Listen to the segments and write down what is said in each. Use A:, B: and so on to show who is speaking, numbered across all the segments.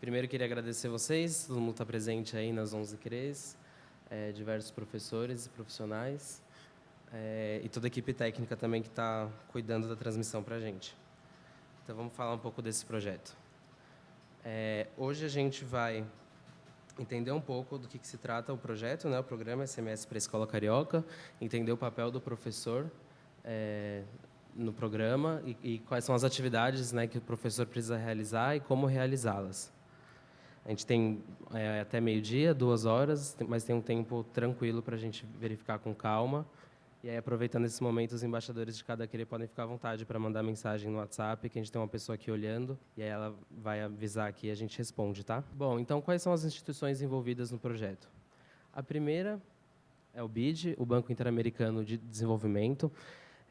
A: Primeiro, queria agradecer vocês, todo mundo está presente aí nas 11 CREs, diversos professores e profissionais, e toda a equipe técnica também que está cuidando da transmissão para a gente. Então, vamos falar um pouco desse projeto. Hoje a gente vai entender um pouco do que se trata o projeto, né, o programa SMS para a Escola Carioca, entender o papel do professor no programa e quais são as atividades, né, que o professor precisa realizar e como realizá-las. A gente tem até meio-dia, 2 horas, mas tem um tempo tranquilo para a gente verificar com calma. E aí, aproveitando esse momento, os embaixadores de cada CRE podem ficar à vontade para mandar mensagem no WhatsApp, que a gente tem uma pessoa aqui olhando, e aí ela vai avisar aqui e a gente responde, tá? Bom, então, quais são as instituições envolvidas no projeto? A primeira é o BID, o Banco Interamericano de Desenvolvimento.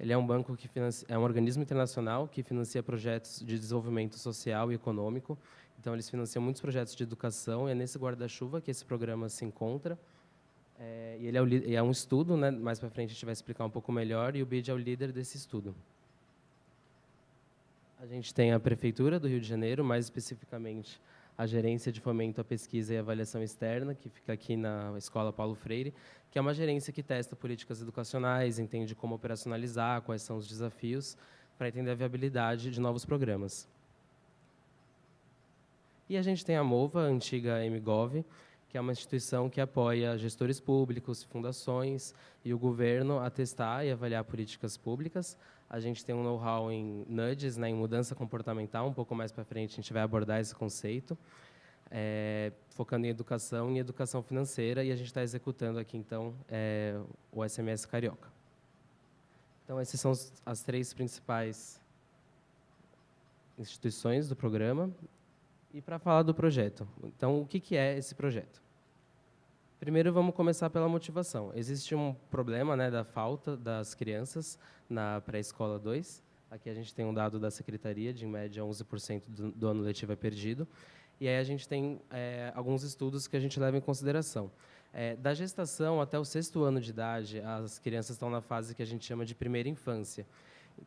A: Ele é um banco que é um organismo internacional que financia projetos de desenvolvimento social e econômico. Então, eles financiam muitos projetos de educação, e é nesse guarda-chuva que esse programa se encontra. E ele é um estudo, né? Mais para frente a gente vai explicar um pouco melhor, e o BID é o líder desse estudo. A gente tem a Prefeitura do Rio de Janeiro, mais especificamente a Gerência de Fomento à Pesquisa e Avaliação Externa, que fica aqui na Escola Paulo Freire, que é uma gerência que testa políticas educacionais, entende como operacionalizar, quais são os desafios, para entender a viabilidade de novos programas. E a gente tem a MOVA, a antiga MGov, que é uma instituição que apoia gestores públicos, fundações e o governo a testar e avaliar políticas públicas. A gente tem um know-how em nudges, né, em mudança comportamental. Um pouco mais para frente a gente vai abordar esse conceito, focando em educação e educação financeira, e a gente está executando aqui, então, o SMS Carioca. Então, essas são as 3 principais instituições do programa. E para falar do projeto, então, o que é esse projeto? Primeiro, vamos começar pela motivação. Existe um problema, né, da falta das crianças na pré-escola 2. Aqui a gente tem um dado da Secretaria, de, em média, 11% do ano letivo é perdido. E aí a gente tem alguns estudos que a gente leva em consideração. Da gestação até o 6º ano de idade, as crianças estão na fase que a gente chama de primeira infância,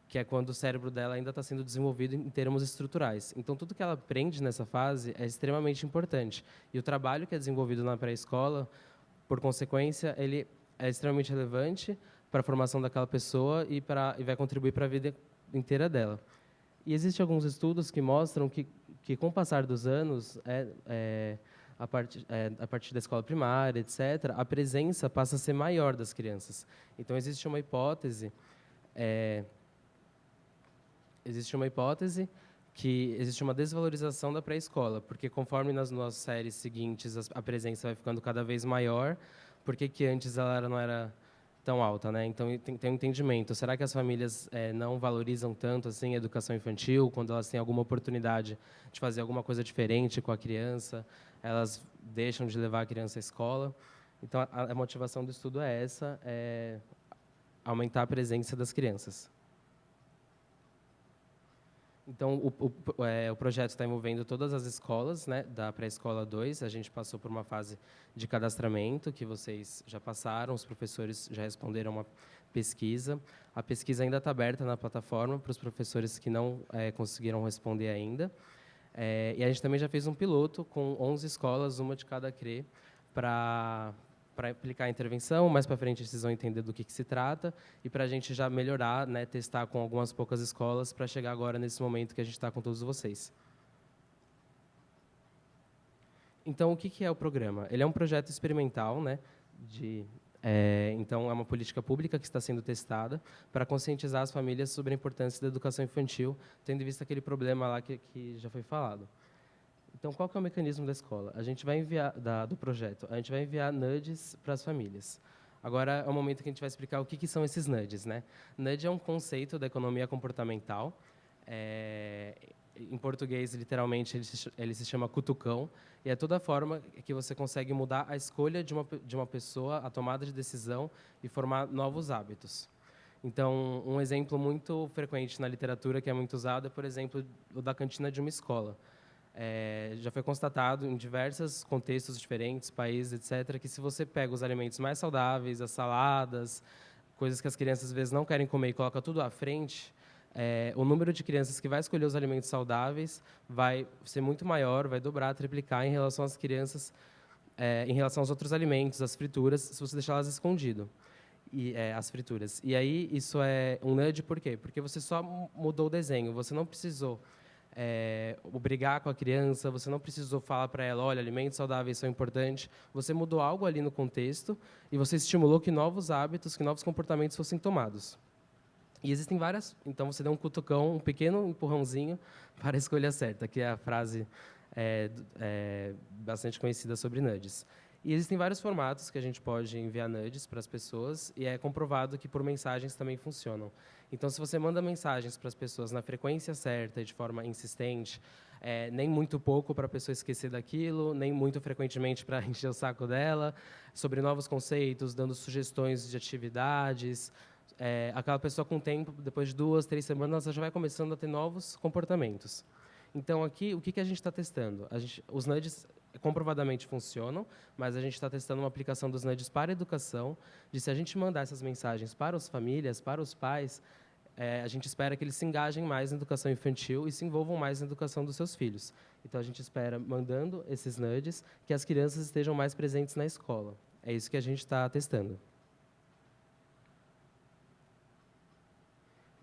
A: que é quando o cérebro dela ainda está sendo desenvolvido em termos estruturais. Então, tudo que ela aprende nessa fase é extremamente importante. E o trabalho que é desenvolvido na pré-escola, por consequência, ele é extremamente relevante para a formação daquela pessoa e vai contribuir para a vida inteira dela. E existem alguns estudos que mostram que com o passar dos anos, a partir da escola primária, etc., a presença passa a ser maior das crianças. Então, existe uma hipótese que existe uma desvalorização da pré-escola, porque conforme nas nossas séries seguintes a presença vai ficando cada vez maior, porque que antes ela não era tão alta, né? Então tem um entendimento. Será que as famílias não valorizam tanto assim a educação infantil, quando elas têm alguma oportunidade de fazer alguma coisa diferente com a criança, elas deixam de levar a criança à escola? Então a motivação do estudo é essa, aumentar a presença das crianças. Então, o projeto está envolvendo todas as escolas, né, da pré-escola 2. A gente passou por uma fase de cadastramento, que vocês já passaram, os professores já responderam uma pesquisa. A pesquisa ainda está aberta na plataforma para os professores que não conseguiram responder ainda. E a gente também já fez um piloto com 11 escolas, uma de cada CRE, para aplicar a intervenção. Mais para frente, vocês vão entender do que se trata, e para a gente já melhorar, né, testar com algumas poucas escolas, para chegar agora nesse momento que a gente está com todos vocês. Então, o que é o programa? Ele é um projeto experimental, né, então, é uma política pública que está sendo testada para conscientizar as famílias sobre a importância da educação infantil, tendo em vista aquele problema lá que já foi falado. Então, qual que é o mecanismo da escola? A gente vai enviar, do projeto, a gente vai enviar nudges para as famílias. Agora é o momento que a gente vai explicar o que são esses nudges, né? Nudge é um conceito da economia comportamental. Em português, literalmente, ele se chama cutucão, e é toda a forma que você consegue mudar a escolha de uma pessoa, a tomada de decisão e formar novos hábitos. Então, um exemplo muito frequente na literatura, que é muito usado, é, por exemplo, o da cantina de uma escola. Já foi constatado em diversos contextos diferentes, países, etc., que se você pega os alimentos mais saudáveis, as saladas, coisas que as crianças às vezes não querem comer e coloca tudo à frente, o número de crianças que vai escolher os alimentos saudáveis vai ser muito maior, vai dobrar, triplicar em relação às crianças, em relação aos outros alimentos, às frituras, se você deixar elas escondido. As frituras. E aí, isso é um nudge por quê? Porque você só mudou o desenho, você não precisou obrigar com a criança, você não precisou falar para ela, olha, alimentos saudáveis são importantes, você mudou algo ali no contexto e você estimulou que novos hábitos, que novos comportamentos fossem tomados. E existem várias... Então, você deu um cutucão, um pequeno empurrãozinho para a escolha certa, que é a frase bastante conhecida sobre nudges. E existem vários formatos que a gente pode enviar nudges para as pessoas, e é comprovado que por mensagens também funcionam. Então, se você manda mensagens para as pessoas na frequência certa e de forma insistente, nem muito pouco para a pessoa esquecer daquilo, nem muito frequentemente para encher o saco dela, sobre novos conceitos, dando sugestões de atividades, aquela pessoa com tempo, depois de 2, 3 semanas, ela já vai começando a ter novos comportamentos. Então, aqui, o que a gente está testando? Os nudges comprovadamente funcionam, mas a gente está testando uma aplicação dos nudges para a educação, de se a gente mandar essas mensagens para as famílias, para os pais, a gente espera que eles se engajem mais na educação infantil e se envolvam mais na educação dos seus filhos. Então, a gente espera, mandando esses nudges, que as crianças estejam mais presentes na escola. É isso que a gente está testando.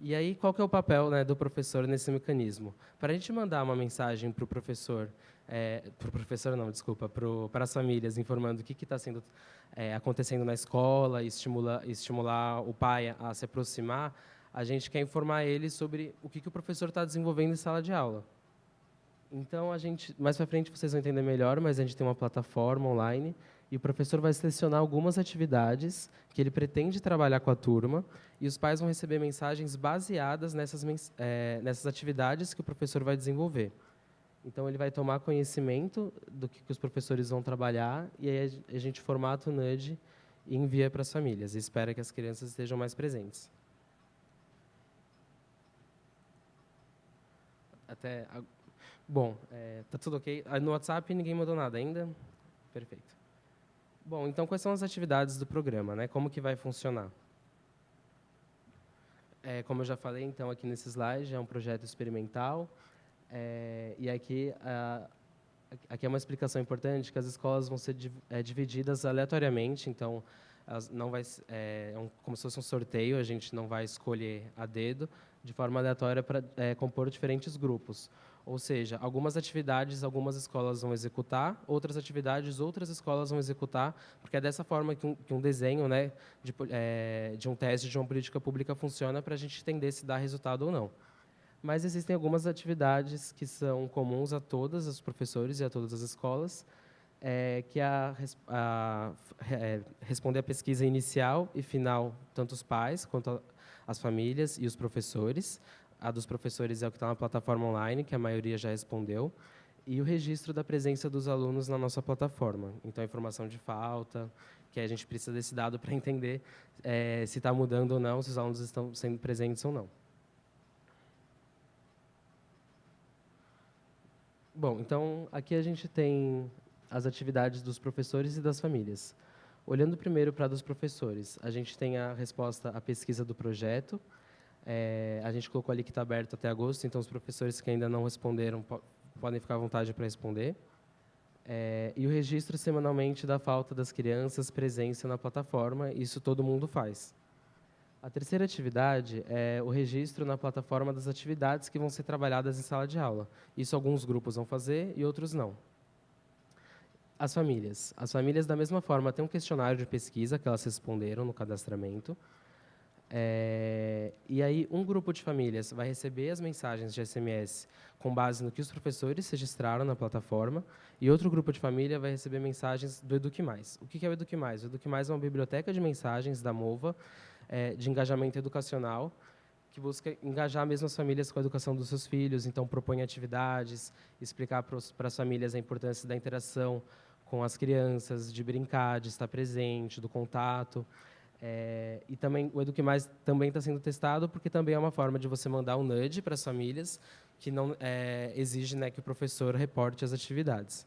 A: E aí, qual que é o papel, né, do professor nesse mecanismo? Para a gente mandar uma mensagem para o professor não, desculpa, para as famílias, informando o que está acontecendo na escola, estimular o pai a se aproximar, a gente quer informar ele sobre o que o professor está desenvolvendo em sala de aula. Então, mais para frente vocês vão entender melhor, mas a gente tem uma plataforma online e o professor vai selecionar algumas atividades que ele pretende trabalhar com a turma e os pais vão receber mensagens baseadas nessas atividades que o professor vai desenvolver. Então, ele vai tomar conhecimento do que os professores vão trabalhar e aí a gente formata o nudge e envia para as famílias e espera que as crianças estejam mais presentes. Bom, tá tudo ok? No WhatsApp ninguém mandou nada ainda? Perfeito. Bom, então quais são as atividades do programa, né? Como que vai funcionar? Como eu já falei, então, aqui nesse slide, é um projeto experimental. E aqui é uma explicação importante, que as escolas vão ser divididas aleatoriamente, então, não vai, como se fosse um sorteio, a gente não vai escolher a dedo, de forma aleatória para compor diferentes grupos. Ou seja, algumas atividades, algumas escolas vão executar, outras atividades, outras escolas vão executar, porque é dessa forma que um desenho, né, de um teste de uma política pública funciona para a gente entender se dá resultado ou não. Mas existem algumas atividades que são comuns a todos os professores e a todas as escolas, que é responder a pesquisa inicial e final, tanto os pais quanto as famílias e os professores. A dos professores é o que está na plataforma online, que a maioria já respondeu, e o registro da presença dos alunos na nossa plataforma. Então, a informação de falta, que a gente precisa desse dado para entender se está mudando ou não, se os alunos estão sendo presentes ou não. Bom, então, aqui a gente tem as atividades dos professores e das famílias. Olhando primeiro para a dos professores, a gente tem a resposta à pesquisa do projeto. A gente colocou ali que está aberto até agosto, então os professores que ainda não responderam podem ficar à vontade para responder. E o registro semanalmente da falta das crianças, presença na plataforma, isso todo mundo faz. A terceira atividade é o registro na plataforma das atividades que vão ser trabalhadas em sala de aula. Isso alguns grupos vão fazer e outros não. As famílias. As famílias, da mesma forma, têm um questionário de pesquisa que elas responderam no cadastramento. E aí, um grupo de famílias vai receber as mensagens de SMS com base no que os professores registraram na plataforma, e outro grupo de família vai receber mensagens do Eduque Mais. O que é o Eduque Mais? O Eduque Mais é uma biblioteca de mensagens da MOVA, de engajamento educacional, que busca engajar mesmo as famílias com a educação dos seus filhos, então propõe atividades, explicar para as famílias a importância da interação com as crianças, de brincar, de estar presente, do contato. E também o Eduque Mais também está sendo testado, porque também é uma forma de você mandar um nudge para as famílias, que não exige, né, que o professor reporte as atividades.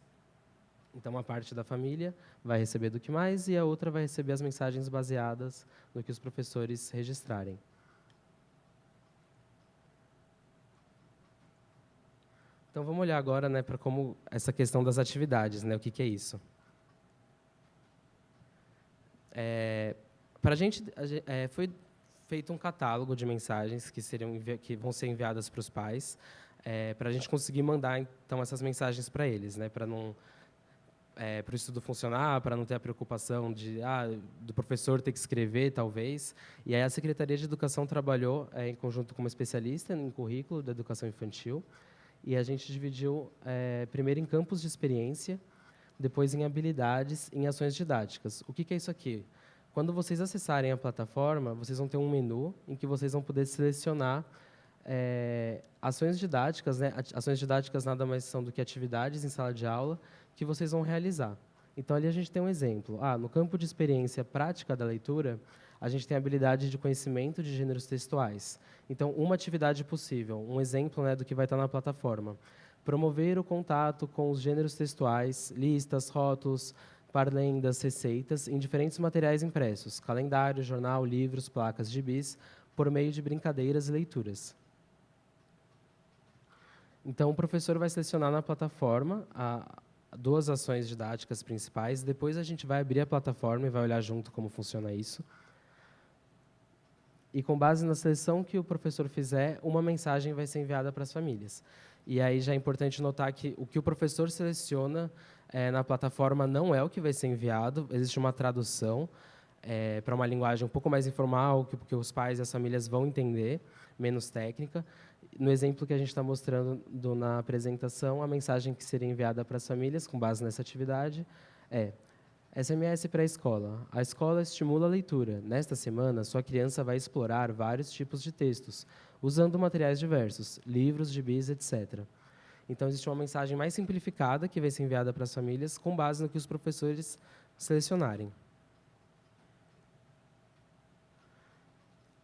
A: Então, uma parte da família vai receber Eduque Mais e a outra vai receber as mensagens baseadas no que os professores registrarem. Então, vamos olhar agora, né, para como essa questão das atividades, né, o que é isso. Para foi feito um catálogo de mensagens que vão ser enviadas para os pais, para a gente conseguir mandar então essas mensagens para eles, né, para o estudo funcionar, para não ter a preocupação do professor ter que escrever, talvez. E aí a Secretaria de Educação trabalhou em conjunto com uma especialista em currículo da educação infantil, e a gente dividiu primeiro em campos de experiência, depois em habilidades e em ações didáticas. O que é isso aqui? Quando vocês acessarem a plataforma, vocês vão ter um menu em que vocês vão poder selecionar ações didáticas, né? Ações didáticas nada mais são do que atividades em sala de aula que vocês vão realizar. Então, ali a gente tem um exemplo. No campo de experiência prática da leitura, a gente tem a habilidade de conhecimento de gêneros textuais. Então, uma atividade possível, um exemplo, né, do que vai estar na plataforma. Promover o contato com os gêneros textuais, listas, rótulos, parlendas, receitas, em diferentes materiais impressos, calendário, jornal, livros, placas, gibis, por meio de brincadeiras e leituras. Então, o professor vai selecionar na plataforma duas ações didáticas principais, depois a gente vai abrir a plataforma e vai olhar junto como funciona isso. E, com base na seleção que o professor fizer, uma mensagem vai ser enviada para as famílias. E aí já é importante notar que o que o professor seleciona na plataforma não é o que vai ser enviado, existe uma tradução para uma linguagem um pouco mais informal, que os pais e as famílias vão entender, menos técnica. No exemplo que a gente está mostrando na apresentação, a mensagem que seria enviada para as famílias, com base nessa atividade, é: SMS para a escola. A escola estimula a leitura. Nesta semana, sua criança vai explorar vários tipos de textos, usando materiais diversos, livros, gibis, etc. Então, existe uma mensagem mais simplificada que vai ser enviada para as famílias, com base no que os professores selecionarem.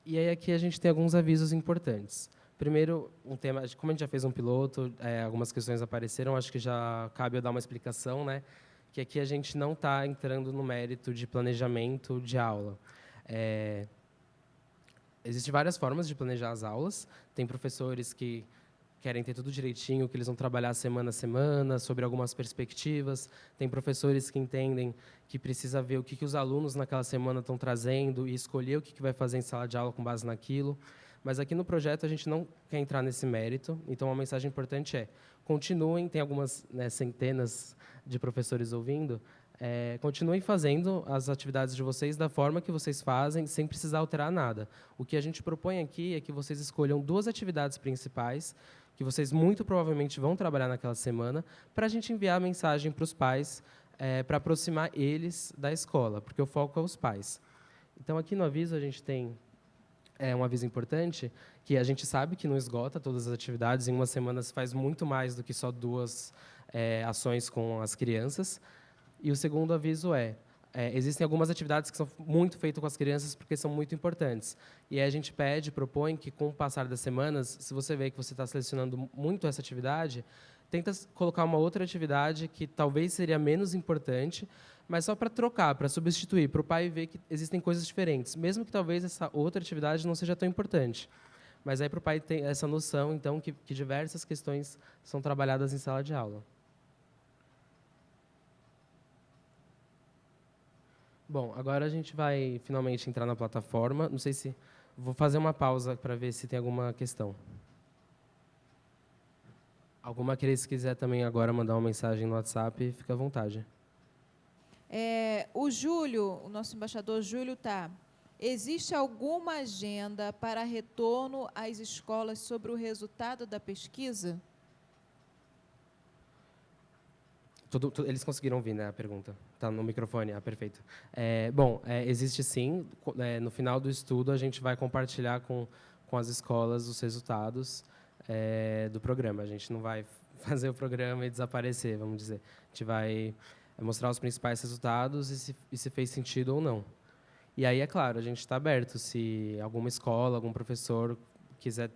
A: E aí aqui a gente tem alguns avisos importantes. Primeiro, um tema, como a gente já fez um piloto, algumas questões apareceram, acho que já cabe eu dar uma explicação, né? Que aqui a gente não está entrando no mérito de planejamento de aula. Existem várias formas de planejar as aulas. Tem professores que querem ter tudo direitinho, que eles vão trabalhar semana a semana, sobre algumas perspectivas. Tem professores que entendem que precisa ver o que os alunos naquela semana estão trazendo e escolher o que vai fazer em sala de aula com base naquilo. Mas aqui no projeto a gente não quer entrar nesse mérito, então uma mensagem importante é: continuem, tem algumas centenas de professores ouvindo, continuem fazendo as atividades de vocês da forma que vocês fazem, sem precisar alterar nada. O que a gente propõe aqui é que vocês escolham duas atividades principais, que vocês muito provavelmente vão trabalhar naquela semana, para a gente enviar a mensagem para os pais, para aproximar eles da escola, porque o foco é os pais. Então, aqui no aviso, a gente tem um aviso importante, que a gente sabe que não esgota todas as atividades. Em uma semana se faz muito mais do que só duas ações com as crianças. E o segundo aviso existem algumas atividades que são muito feitas com as crianças porque são muito importantes. E aí a gente propõe que, com o passar das semanas, se você vê que você está selecionando muito essa atividade, tenta colocar uma outra atividade que talvez seria menos importante, mas só para trocar, para substituir, para o pai ver que existem coisas diferentes, mesmo que talvez essa outra atividade não seja tão importante. Mas aí para o pai ter essa noção, então, que diversas questões são trabalhadas em sala de aula. Bom, agora a gente vai finalmente entrar na plataforma. Não sei se... Vou fazer uma pausa para ver se tem alguma questão. Alguma que se quiser também agora mandar uma mensagem no WhatsApp, fica à vontade.
B: O Júlio, o nosso embaixador Júlio, existe alguma agenda para retorno às escolas sobre o resultado da pesquisa?
A: Eles conseguiram ouvir, né, a pergunta? Está no microfone, perfeito. Existe sim. No final do estudo, a gente vai compartilhar com as escolas os resultados do programa. A gente não vai fazer o programa e desaparecer, vamos dizer. A gente vai mostrar os principais resultados e se fez sentido ou não. E aí, é claro, a gente está aberto. Se alguma escola, algum professor quiser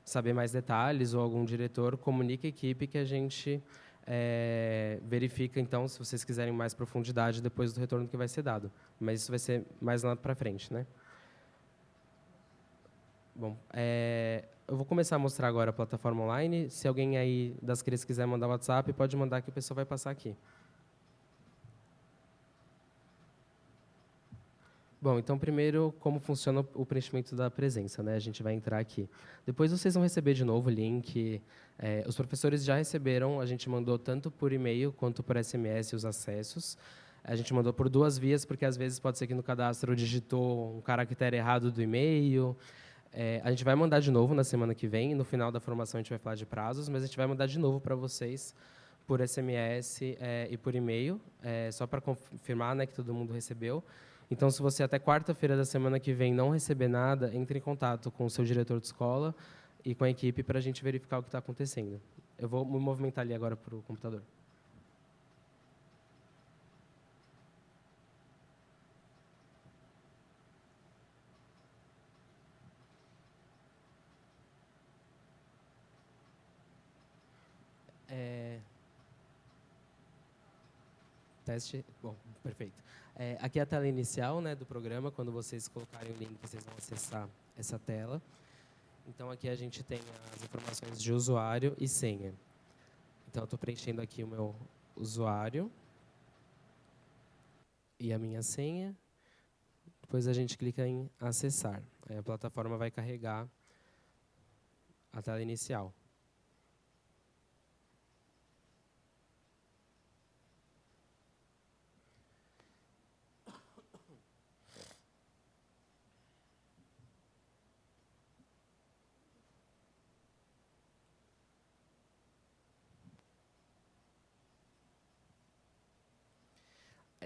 A: saber mais detalhes, ou algum diretor, comunique a equipe que a gente verifica, então, se vocês quiserem mais profundidade depois do retorno que vai ser dado. Mas isso vai ser mais lá para frente, né? Bom, eu vou começar a mostrar agora a plataforma online. Se alguém aí das crianças quiser mandar WhatsApp, pode mandar que o pessoal vai passar aqui. Bom, então primeiro como funciona o preenchimento da presença, né? A gente vai entrar aqui. Depois vocês vão receber de novo o link. Os professores já receberam, a gente mandou tanto por e-mail quanto por SMS os acessos. A gente mandou por 2 vias, porque às vezes pode ser que no cadastro digitou um caractere errado do e-mail. A gente vai mandar de novo na semana que vem. No final da formação a gente vai falar de prazos, mas a gente vai mandar de novo para vocês por SMS e por e-mail, só para confirmar, né, que todo mundo recebeu. Então, se você até quarta-feira da semana que vem não receber nada, entre em contato com o seu diretor de escola e com a equipe para a gente verificar o que está acontecendo. Eu vou me movimentar ali agora para o computador. Teste. Bom, perfeito. Aqui é a tela inicial, né, do programa. Quando vocês colocarem o link, vocês vão acessar essa tela. Então, aqui a gente tem as informações de usuário e senha. Então, eu estou preenchendo aqui o meu usuário e a minha senha. Depois a gente clica em acessar. Aí a plataforma vai carregar a tela inicial.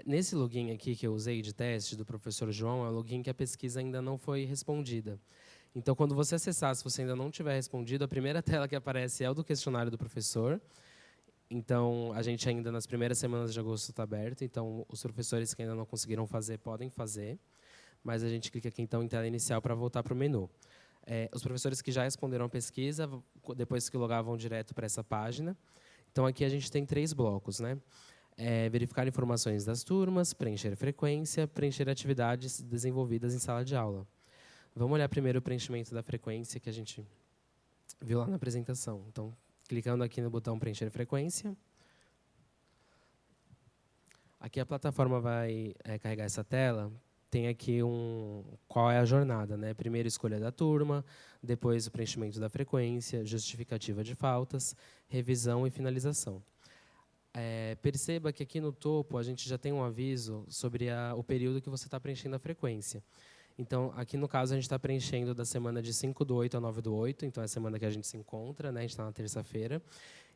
A: Nesse login aqui que eu usei de teste do professor João, é o login que a pesquisa ainda não foi respondida. Então, quando você acessar, se você ainda não tiver respondido, a primeira tela que aparece é o do questionário do professor. Então, a gente ainda nas primeiras semanas de agosto está aberto. Então, os professores que ainda não conseguiram fazer, podem fazer. Mas a gente clica aqui, então, em tela inicial para voltar para o menu. Os professores que já responderam a pesquisa, depois que logar, vão direto para essa página. Então, aqui a gente tem 3 blocos, né? Verificar informações das turmas, preencher frequência, preencher atividades desenvolvidas em sala de aula. Vamos olhar primeiro o preenchimento da frequência que a gente viu lá na apresentação. Então, clicando aqui no botão preencher frequência. Aqui a plataforma vai carregar essa tela. Tem aqui qual é a jornada, né? Primeiro escolha da turma, depois o preenchimento da frequência, justificativa de faltas, revisão e finalização. Perceba que aqui no topo a gente já tem um aviso sobre o período que você está preenchendo a frequência. Então, aqui no caso, a gente está preenchendo da semana de 5/8 a 9/8, então é a semana que a gente se encontra, né? A gente está na terça-feira.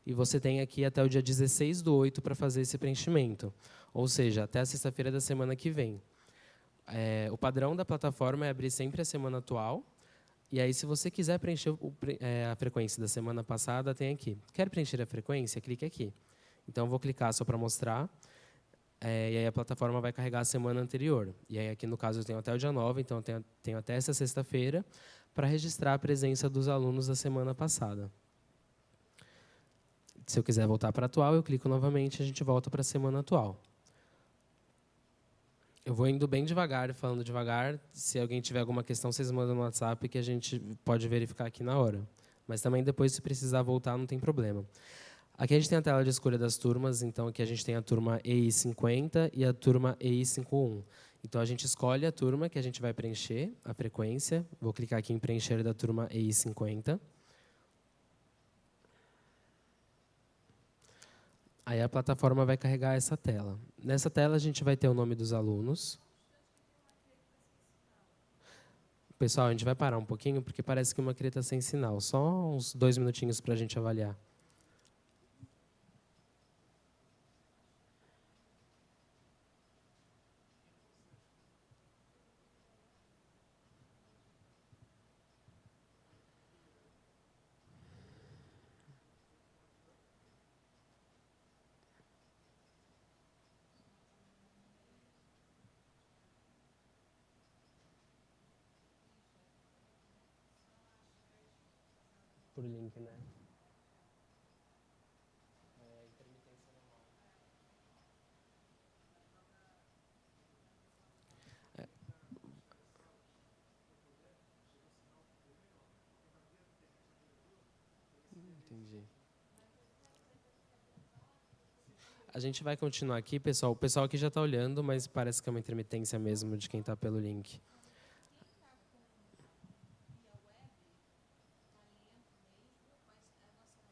A: E você tem aqui até o dia 16/8 para fazer esse preenchimento, ou seja, até a sexta-feira da semana que vem. O padrão da plataforma é abrir sempre a semana atual, e aí, se você quiser preencher a frequência da semana passada, tem aqui. Quer preencher a frequência? Clique aqui. Então, eu vou clicar só para mostrar, e aí a plataforma vai carregar a semana anterior. E aí, aqui no caso, eu tenho até o dia 9, então eu tenho até essa sexta-feira para registrar a presença dos alunos da semana passada. Se eu quiser voltar para a atual, eu clico novamente e a gente volta para a semana atual. Eu vou indo bem devagar, falando devagar. Se alguém tiver alguma questão, vocês mandam no WhatsApp que a gente pode verificar aqui na hora. Mas também depois, se precisar voltar, não tem problema. Aqui a gente tem a tela de escolha das turmas. Então, aqui a gente tem a turma EI50 e a turma EI51. Então, a gente escolhe a turma que a gente vai preencher, a frequência. Vou clicar aqui em preencher da turma EI50. Aí a plataforma vai carregar essa tela. Nessa tela a gente vai ter o nome dos alunos. Pessoal, a gente vai parar um pouquinho, porque parece que uma CRE está sem sinal. Só uns 2 minutinhos para a gente avaliar. Por link, né? Entendi. A gente vai continuar aqui, pessoal. O pessoal aqui já está olhando, mas parece que é uma intermitência mesmo de quem está pelo link.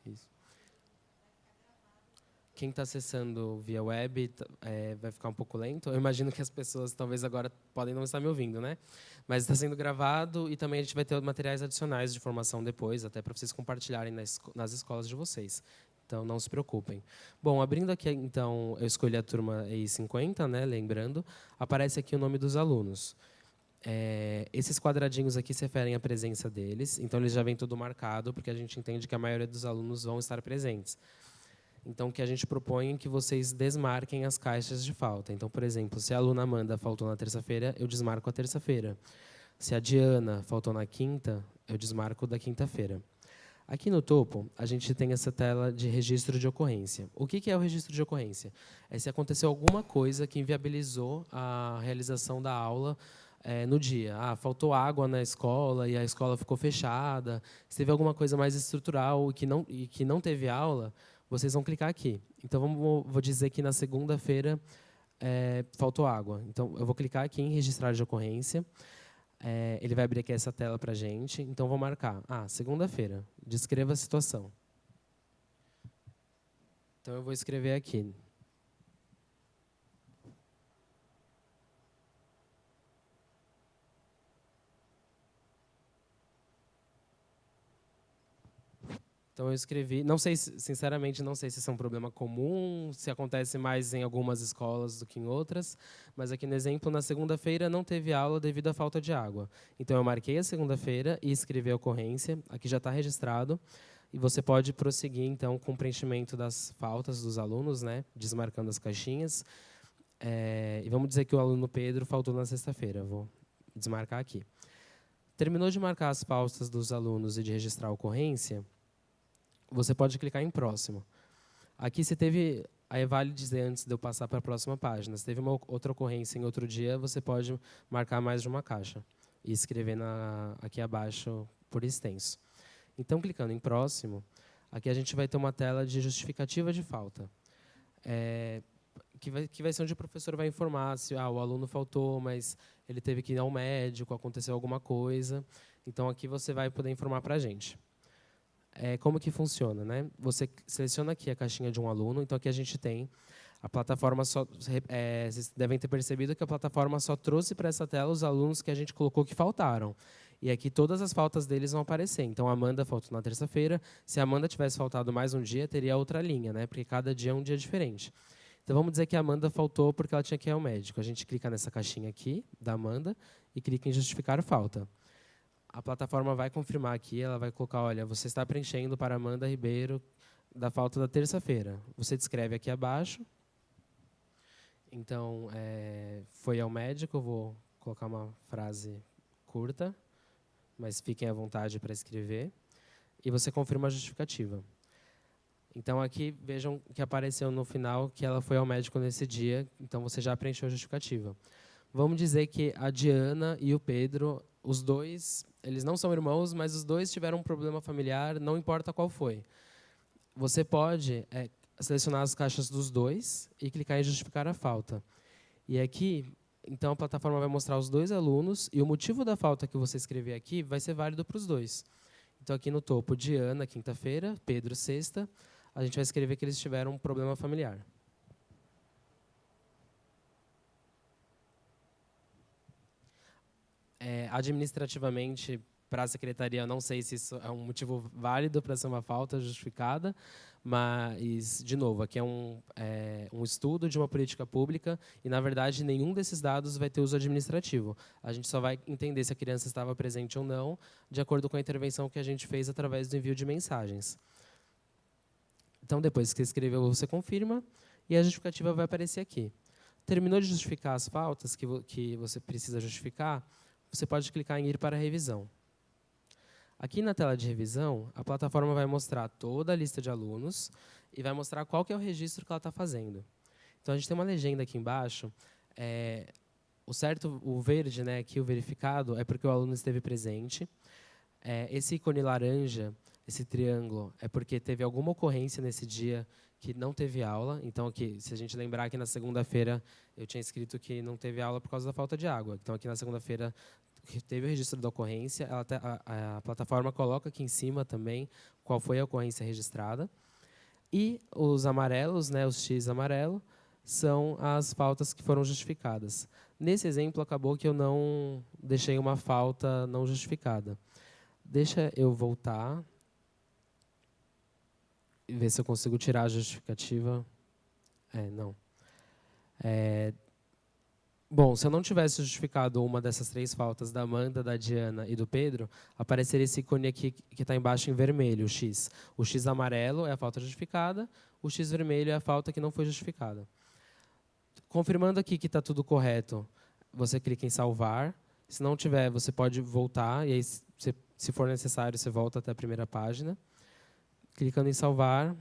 A: Isso. Quem está acessando via web vai ficar um pouco lento. Eu imagino que as pessoas talvez agora podem não estar me ouvindo, né? Mas está sendo gravado e também a gente vai ter materiais adicionais de formação depois, até para vocês compartilharem nas escolas de vocês. Então, não se preocupem. Bom, abrindo aqui, então, eu escolhi a turma EI50, né? Lembrando, aparece aqui o nome dos alunos. Esses quadradinhos aqui se referem à presença deles, então eles já vêm tudo marcado, porque a gente entende que a maioria dos alunos vão estar presentes. Então, o que a gente propõe é que vocês desmarquem as caixas de falta. Então, por exemplo, se a aluna Amanda faltou na terça-feira, eu desmarco a terça-feira. Se a Diana faltou na quinta, eu desmarco da quinta-feira. Aqui no topo, a gente tem essa tela de registro de ocorrência. O que é o registro de ocorrência? É se aconteceu alguma coisa que inviabilizou a realização da aula no dia. Faltou água na escola e a escola ficou fechada. Se teve alguma coisa mais estrutural e que não teve aula, vocês vão clicar aqui. Então, vou dizer que na segunda-feira faltou água. Então, eu vou clicar aqui em registrar de ocorrência. Ele vai abrir aqui essa tela para a gente. Então, vou marcar. Segunda-feira. Descreva a situação. Então, eu vou escrever aqui. Então, eu escrevi. Não sei, sinceramente, não sei se isso é um problema comum, se acontece mais em algumas escolas do que em outras, mas aqui no exemplo, na segunda-feira não teve aula devido à falta de água. Então, eu marquei a segunda-feira e escrevi a ocorrência. Aqui já está registrado. E você pode prosseguir, então, com o preenchimento das faltas dos alunos, né, desmarcando as caixinhas. E vamos dizer que o aluno Pedro faltou na sexta-feira. Vou desmarcar aqui. Terminou de marcar as faltas dos alunos e de registrar a ocorrência, você pode clicar em próximo. Aqui, se teve, aí vale dizer antes de eu passar para a próxima página, se teve uma outra ocorrência em outro dia, você pode marcar mais de uma caixa e escrever aqui abaixo por extenso. Então, clicando em próximo, aqui a gente vai ter uma tela de justificativa de falta, que vai ser onde o professor vai informar se o aluno faltou, mas ele teve que ir ao médico, aconteceu alguma coisa. Então, aqui você vai poder informar para a gente. Como que funciona, né? Você seleciona aqui a caixinha de um aluno, então aqui a gente tem a plataforma só. Vocês devem ter percebido que a plataforma só trouxe para essa tela os alunos que a gente colocou que faltaram. E aqui todas as faltas deles vão aparecer. Então, a Amanda faltou na terça-feira. Se a Amanda tivesse faltado mais um dia, teria outra linha, né? Porque cada dia é um dia diferente. Então, vamos dizer que a Amanda faltou porque ela tinha que ir ao médico. A gente clica nessa caixinha aqui, da Amanda, e clica em justificar falta. A plataforma vai confirmar aqui, ela vai colocar, olha, você está preenchendo para Amanda Ribeiro da falta da terça-feira. Você descreve aqui abaixo. Então, foi ao médico, eu vou colocar uma frase curta, mas fiquem à vontade para escrever. E você confirma a justificativa. Então, aqui, vejam que apareceu no final que ela foi ao médico nesse dia, então você já preencheu a justificativa. Vamos dizer que a Diana e o Pedro, os dois, eles não são irmãos, mas os dois tiveram um problema familiar, não importa qual foi. Você pode selecionar as caixas dos dois e clicar em justificar a falta. E aqui, então, a plataforma vai mostrar os dois alunos e o motivo da falta que você escrever aqui vai ser válido para os dois. Então, aqui no topo, Diana, quinta-feira, Pedro, sexta, a gente vai escrever que eles tiveram um problema familiar. Administrativamente, para a secretaria, não sei se isso é um motivo válido para ser uma falta justificada, mas, de novo, aqui é um estudo de uma política pública e, na verdade, nenhum desses dados vai ter uso administrativo. A gente só vai entender se a criança estava presente ou não, de acordo com a intervenção que a gente fez através do envio de mensagens. Então, depois que você escreveu, você confirma e a justificativa vai aparecer aqui. Terminou de justificar as faltas que você precisa justificar, você pode clicar em ir para a revisão. Aqui na tela de revisão, a plataforma vai mostrar toda a lista de alunos e vai mostrar qual que é o registro que ela está fazendo. Então, a gente tem uma legenda aqui embaixo. O verde, né, aqui o verificado, é porque o aluno esteve presente. Esse ícone laranja esse triângulo, é porque teve alguma ocorrência nesse dia que não teve aula. Então, aqui, se a gente lembrar que na segunda-feira eu tinha escrito que não teve aula por causa da falta de água. Então, aqui na segunda-feira teve o registro da ocorrência. A plataforma coloca aqui em cima também qual foi a ocorrência registrada. E os amarelos, né, os X amarelo, são as faltas que foram justificadas. Nesse exemplo, acabou que eu não deixei uma falta não justificada. Deixa eu voltar e ver se eu consigo tirar a justificativa. Não. Bom, se eu não tivesse justificado uma dessas 3 faltas, da Amanda, da Diana e do Pedro, apareceria esse ícone aqui que está embaixo em vermelho, o X. O X amarelo é a falta justificada, o X vermelho é a falta que não foi justificada. Confirmando aqui que está tudo correto, você clica em salvar. Se não tiver, você pode voltar, e aí, se for necessário, você volta até a primeira página. Clicando em salvar,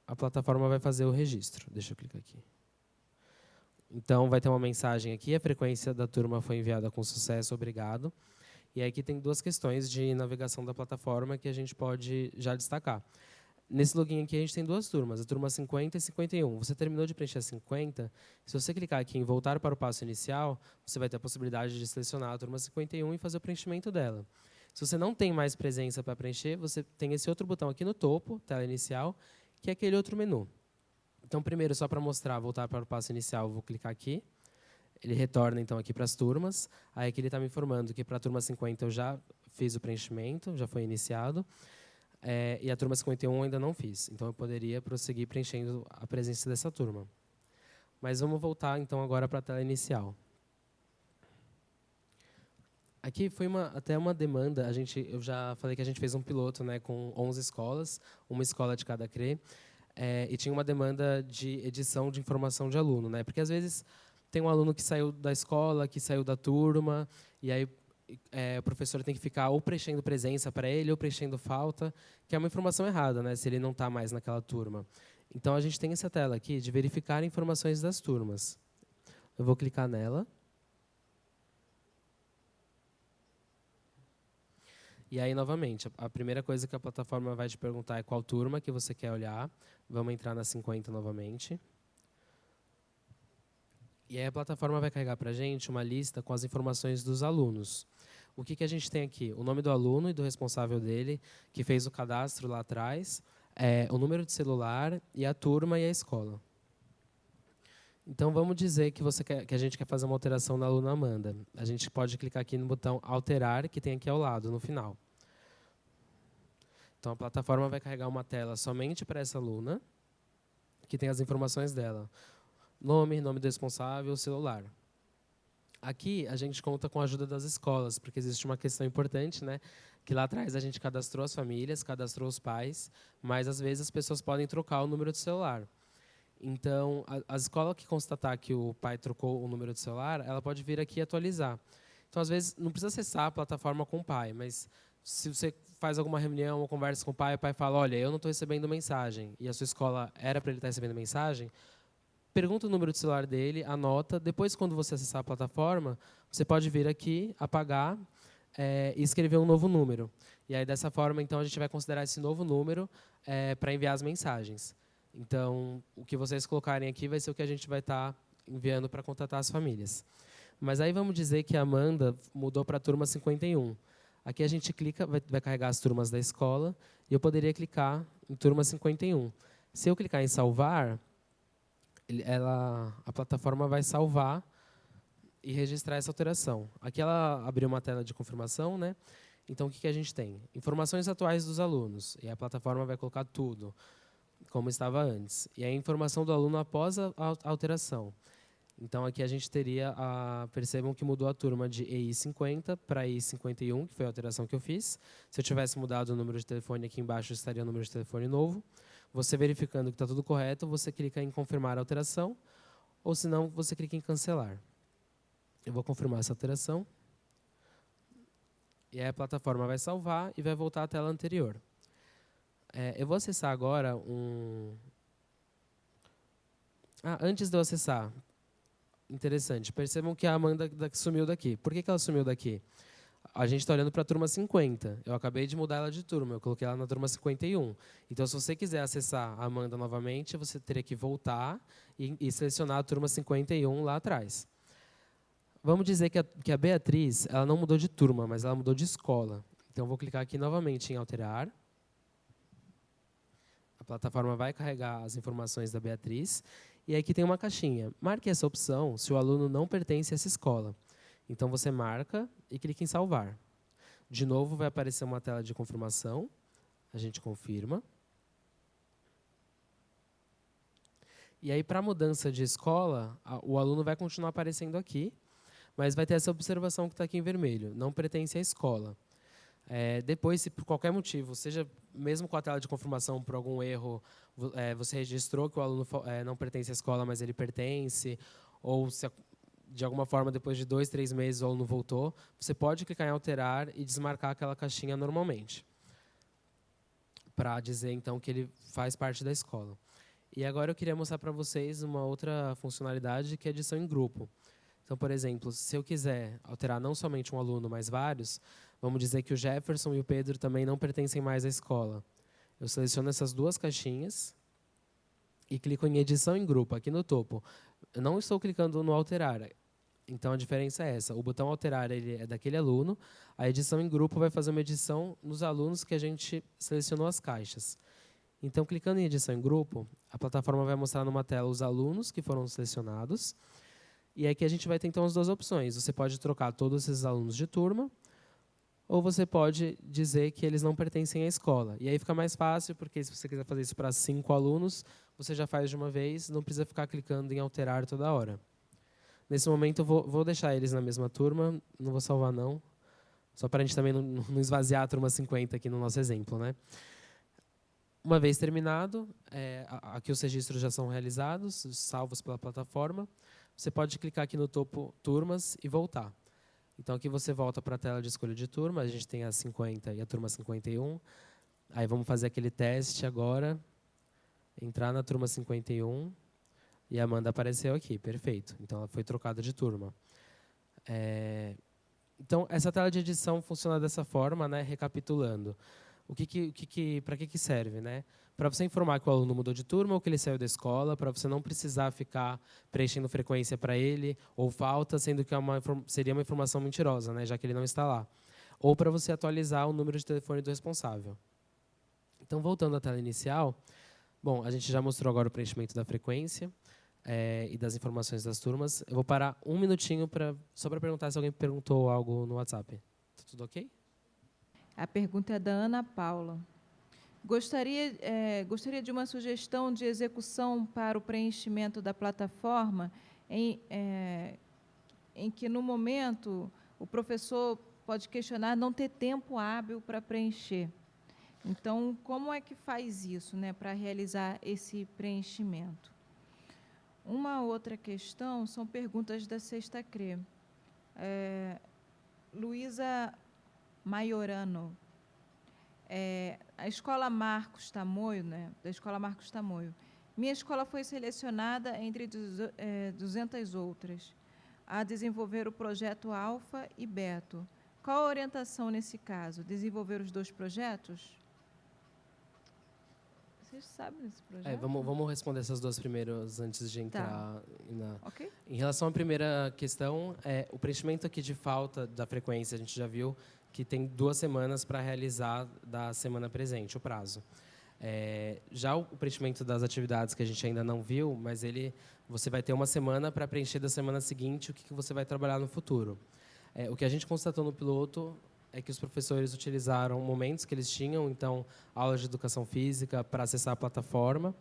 A: a plataforma vai fazer o registro. Deixa eu clicar aqui. Então, vai ter uma mensagem aqui: a frequência da turma foi enviada com sucesso, obrigado. E aí aqui tem 2 questões de navegação da plataforma que a gente pode já destacar. Nesse login aqui, a gente tem 2 turmas, a turma 50 e 51. Você terminou de preencher a 50, se você clicar aqui em voltar para o passo inicial, você vai ter a possibilidade de selecionar a turma 51 e fazer o preenchimento dela. Se você não tem mais presença para preencher, você tem esse outro botão aqui no topo, tela inicial, que é aquele outro menu. Então, primeiro, só para mostrar, voltar para o passo inicial, eu vou clicar aqui. Ele retorna, então, aqui para as turmas. Aí aqui ele está me informando que para a turma 50 eu já fiz o preenchimento, já foi iniciado. E a turma 51 eu ainda não fiz. Então, eu poderia prosseguir preenchendo a presença dessa turma. Mas vamos voltar, então, agora para a tela inicial. Aqui foi até uma demanda. Eu já falei que a gente fez um piloto, né, com 11 escolas, uma escola de cada CRE. E tinha uma demanda de edição de informação de aluno, né? Porque às vezes tem um aluno que saiu da escola, que saiu da turma, e aí o professor tem que ficar ou preenchendo presença para ele ou preenchendo falta, que é uma informação errada, né? Se ele não está mais naquela turma. Então a gente tem essa tela aqui de verificar informações das turmas. Eu vou clicar nela. E aí, novamente, a primeira coisa que a plataforma vai te perguntar é qual turma que você quer olhar. Vamos entrar na 50 novamente. E aí a plataforma vai carregar para a gente uma lista com as informações dos alunos. O que a gente tem aqui? O nome do aluno e do responsável dele, que fez o cadastro lá atrás, o número de celular e a turma e a escola. Então, vamos dizer que a gente quer fazer uma alteração na aluna Amanda. A gente pode clicar aqui no botão alterar, que tem aqui ao lado, no final. Então, a plataforma vai carregar uma tela somente para essa aluna, que tem as informações dela. Nome do responsável, celular. Aqui, a gente conta com a ajuda das escolas, porque existe uma questão importante, né? Que lá atrás a gente cadastrou as famílias, cadastrou os pais, mas, às vezes, as pessoas podem trocar o número de celular. Então, a escola que constatar que o pai trocou o número de celular, ela pode vir aqui atualizar. Então, às vezes, não precisa acessar a plataforma com o pai, mas se você faz alguma reunião ou conversa com o pai fala, olha, eu não estou recebendo mensagem, e a sua escola era para ele estar recebendo mensagem, pergunta o número de celular dele, anota, depois, quando você acessar a plataforma, você pode vir aqui, apagar e escrever um novo número. E aí, dessa forma, então, a gente vai considerar esse novo número para enviar as mensagens. Então, o que vocês colocarem aqui vai ser o que a gente vai estar enviando para contatar as famílias. Mas aí vamos dizer que a Amanda mudou para a turma 51. Aqui a gente clica, vai carregar as turmas da escola, e eu poderia clicar em turma 51. Se eu clicar em salvar, a plataforma vai salvar e registrar essa alteração. Aqui ela abriu uma tela de confirmação, né? Então, o que a gente tem? Informações atuais dos alunos. E a plataforma vai colocar tudo como estava antes. E a informação do aluno após a alteração. Então, aqui a gente teria, percebam que mudou a turma de EI 50 para EI 51, que foi a alteração que eu fiz. Se eu tivesse mudado o número de telefone, aqui embaixo estaria o número de telefone novo. Você verificando que está tudo correto, você clica em confirmar a alteração, ou se não, você clica em cancelar. Eu vou confirmar essa alteração. E aí a plataforma vai salvar e vai voltar à tela anterior. Eu vou acessar agora antes de eu acessar, interessante, percebam que a Amanda sumiu daqui. Por que ela sumiu daqui? A gente está olhando para a turma 50. Eu acabei de mudar ela de turma, eu coloquei ela na turma 51. Então, se você quiser acessar a Amanda novamente, você teria que voltar e selecionar a turma 51 lá atrás. Vamos dizer que a Beatriz ela não mudou de turma, mas ela mudou de escola. Então, eu vou clicar aqui novamente em alterar. A plataforma vai carregar as informações da Beatriz. E aqui tem uma caixinha. Marque essa opção se o aluno não pertence a essa escola. Então, você marca e clica em salvar. De novo, vai aparecer uma tela de confirmação. A gente confirma. E aí, para a mudança de escola, o aluno vai continuar aparecendo aqui, mas vai ter essa observação que está aqui em vermelho. Não pertence à escola. Depois, se por qualquer motivo, seja mesmo com a tela de confirmação, por algum erro, você registrou que o aluno não pertence à escola, mas ele pertence, ou se de alguma forma, depois de 2, 3 meses, o aluno voltou, você pode clicar em alterar e desmarcar aquela caixinha normalmente, para dizer, então, que ele faz parte da escola. E agora eu queria mostrar para vocês uma outra funcionalidade, que é a edição em grupo. Então, por exemplo, se eu quiser alterar não somente um aluno, mas vários, vamos dizer que o Jefferson e o Pedro também não pertencem mais à escola. Eu seleciono essas duas caixinhas e clico em edição em grupo, aqui no topo. Eu não estou clicando no alterar. Então, a diferença é essa. O botão alterar ele é daquele aluno, a edição em grupo vai fazer uma edição nos alunos que a gente selecionou as caixas. Então, clicando em edição em grupo, a plataforma vai mostrar numa tela os alunos que foram selecionados. E aqui a gente vai ter, então, as duas opções. Você pode trocar todos esses alunos de turma, ou você pode dizer que eles não pertencem à escola. E aí fica mais fácil, porque se você quiser fazer isso para 5 alunos, você já faz de uma vez, não precisa ficar clicando em alterar toda hora. Nesse momento, eu vou deixar eles na mesma turma, não vou salvar, não, só para a gente também não esvaziar a turma 50 aqui no nosso exemplo, né? Uma vez terminado, aqui os registros já são realizados, salvos pela plataforma. Você pode clicar aqui no topo Turmas e voltar. Então, aqui você volta para a tela de escolha de turma, a gente tem a 50 e a turma 51. Aí vamos fazer aquele teste agora, entrar na turma 51, e a Amanda apareceu aqui, perfeito. Então, ela foi trocada de turma. Então, essa tela de edição funciona dessa forma, né, recapitulando. Para que serve? Né? Para você informar que o aluno mudou de turma ou que ele saiu da escola, para você não precisar ficar preenchendo frequência para ele, ou falta, sendo que seria uma informação mentirosa, né, já que ele não está lá. Ou para você atualizar o número de telefone do responsável. Então, voltando à tela inicial, bom, a gente já mostrou agora o preenchimento da frequência e das informações das turmas. Eu vou parar um minutinho só para perguntar se alguém perguntou algo no WhatsApp. Tá tudo ok?
B: A pergunta é da Ana Paula. Gostaria de uma sugestão de execução para o preenchimento da plataforma em que, no momento, o professor pode questionar não ter tempo hábil para preencher. Então, como é que faz isso, né, para realizar esse preenchimento? Uma outra questão são perguntas da Sexta CRE. Luísa Maiorano. A escola Marcos Tamoio, né, da escola Marcos Tamoio. Minha escola foi selecionada entre 200 outras a desenvolver o projeto Alfa e Beto. Qual a orientação nesse caso? Desenvolver os dois projetos? Vocês sabem desse projeto?
A: Vamos responder essas duas primeiras antes de entrar
B: Okay.
A: Em relação à primeira questão, o preenchimento aqui de falta da frequência, a gente já viu que tem 2 semanas para realizar da semana presente, o prazo. Já o preenchimento das atividades que a gente ainda não viu, mas você vai ter 1 semana para preencher da semana seguinte o que você vai trabalhar no futuro. O que a gente constatou no piloto é que os professores utilizaram momentos que eles tinham, então, aulas de educação física para acessar a plataforma.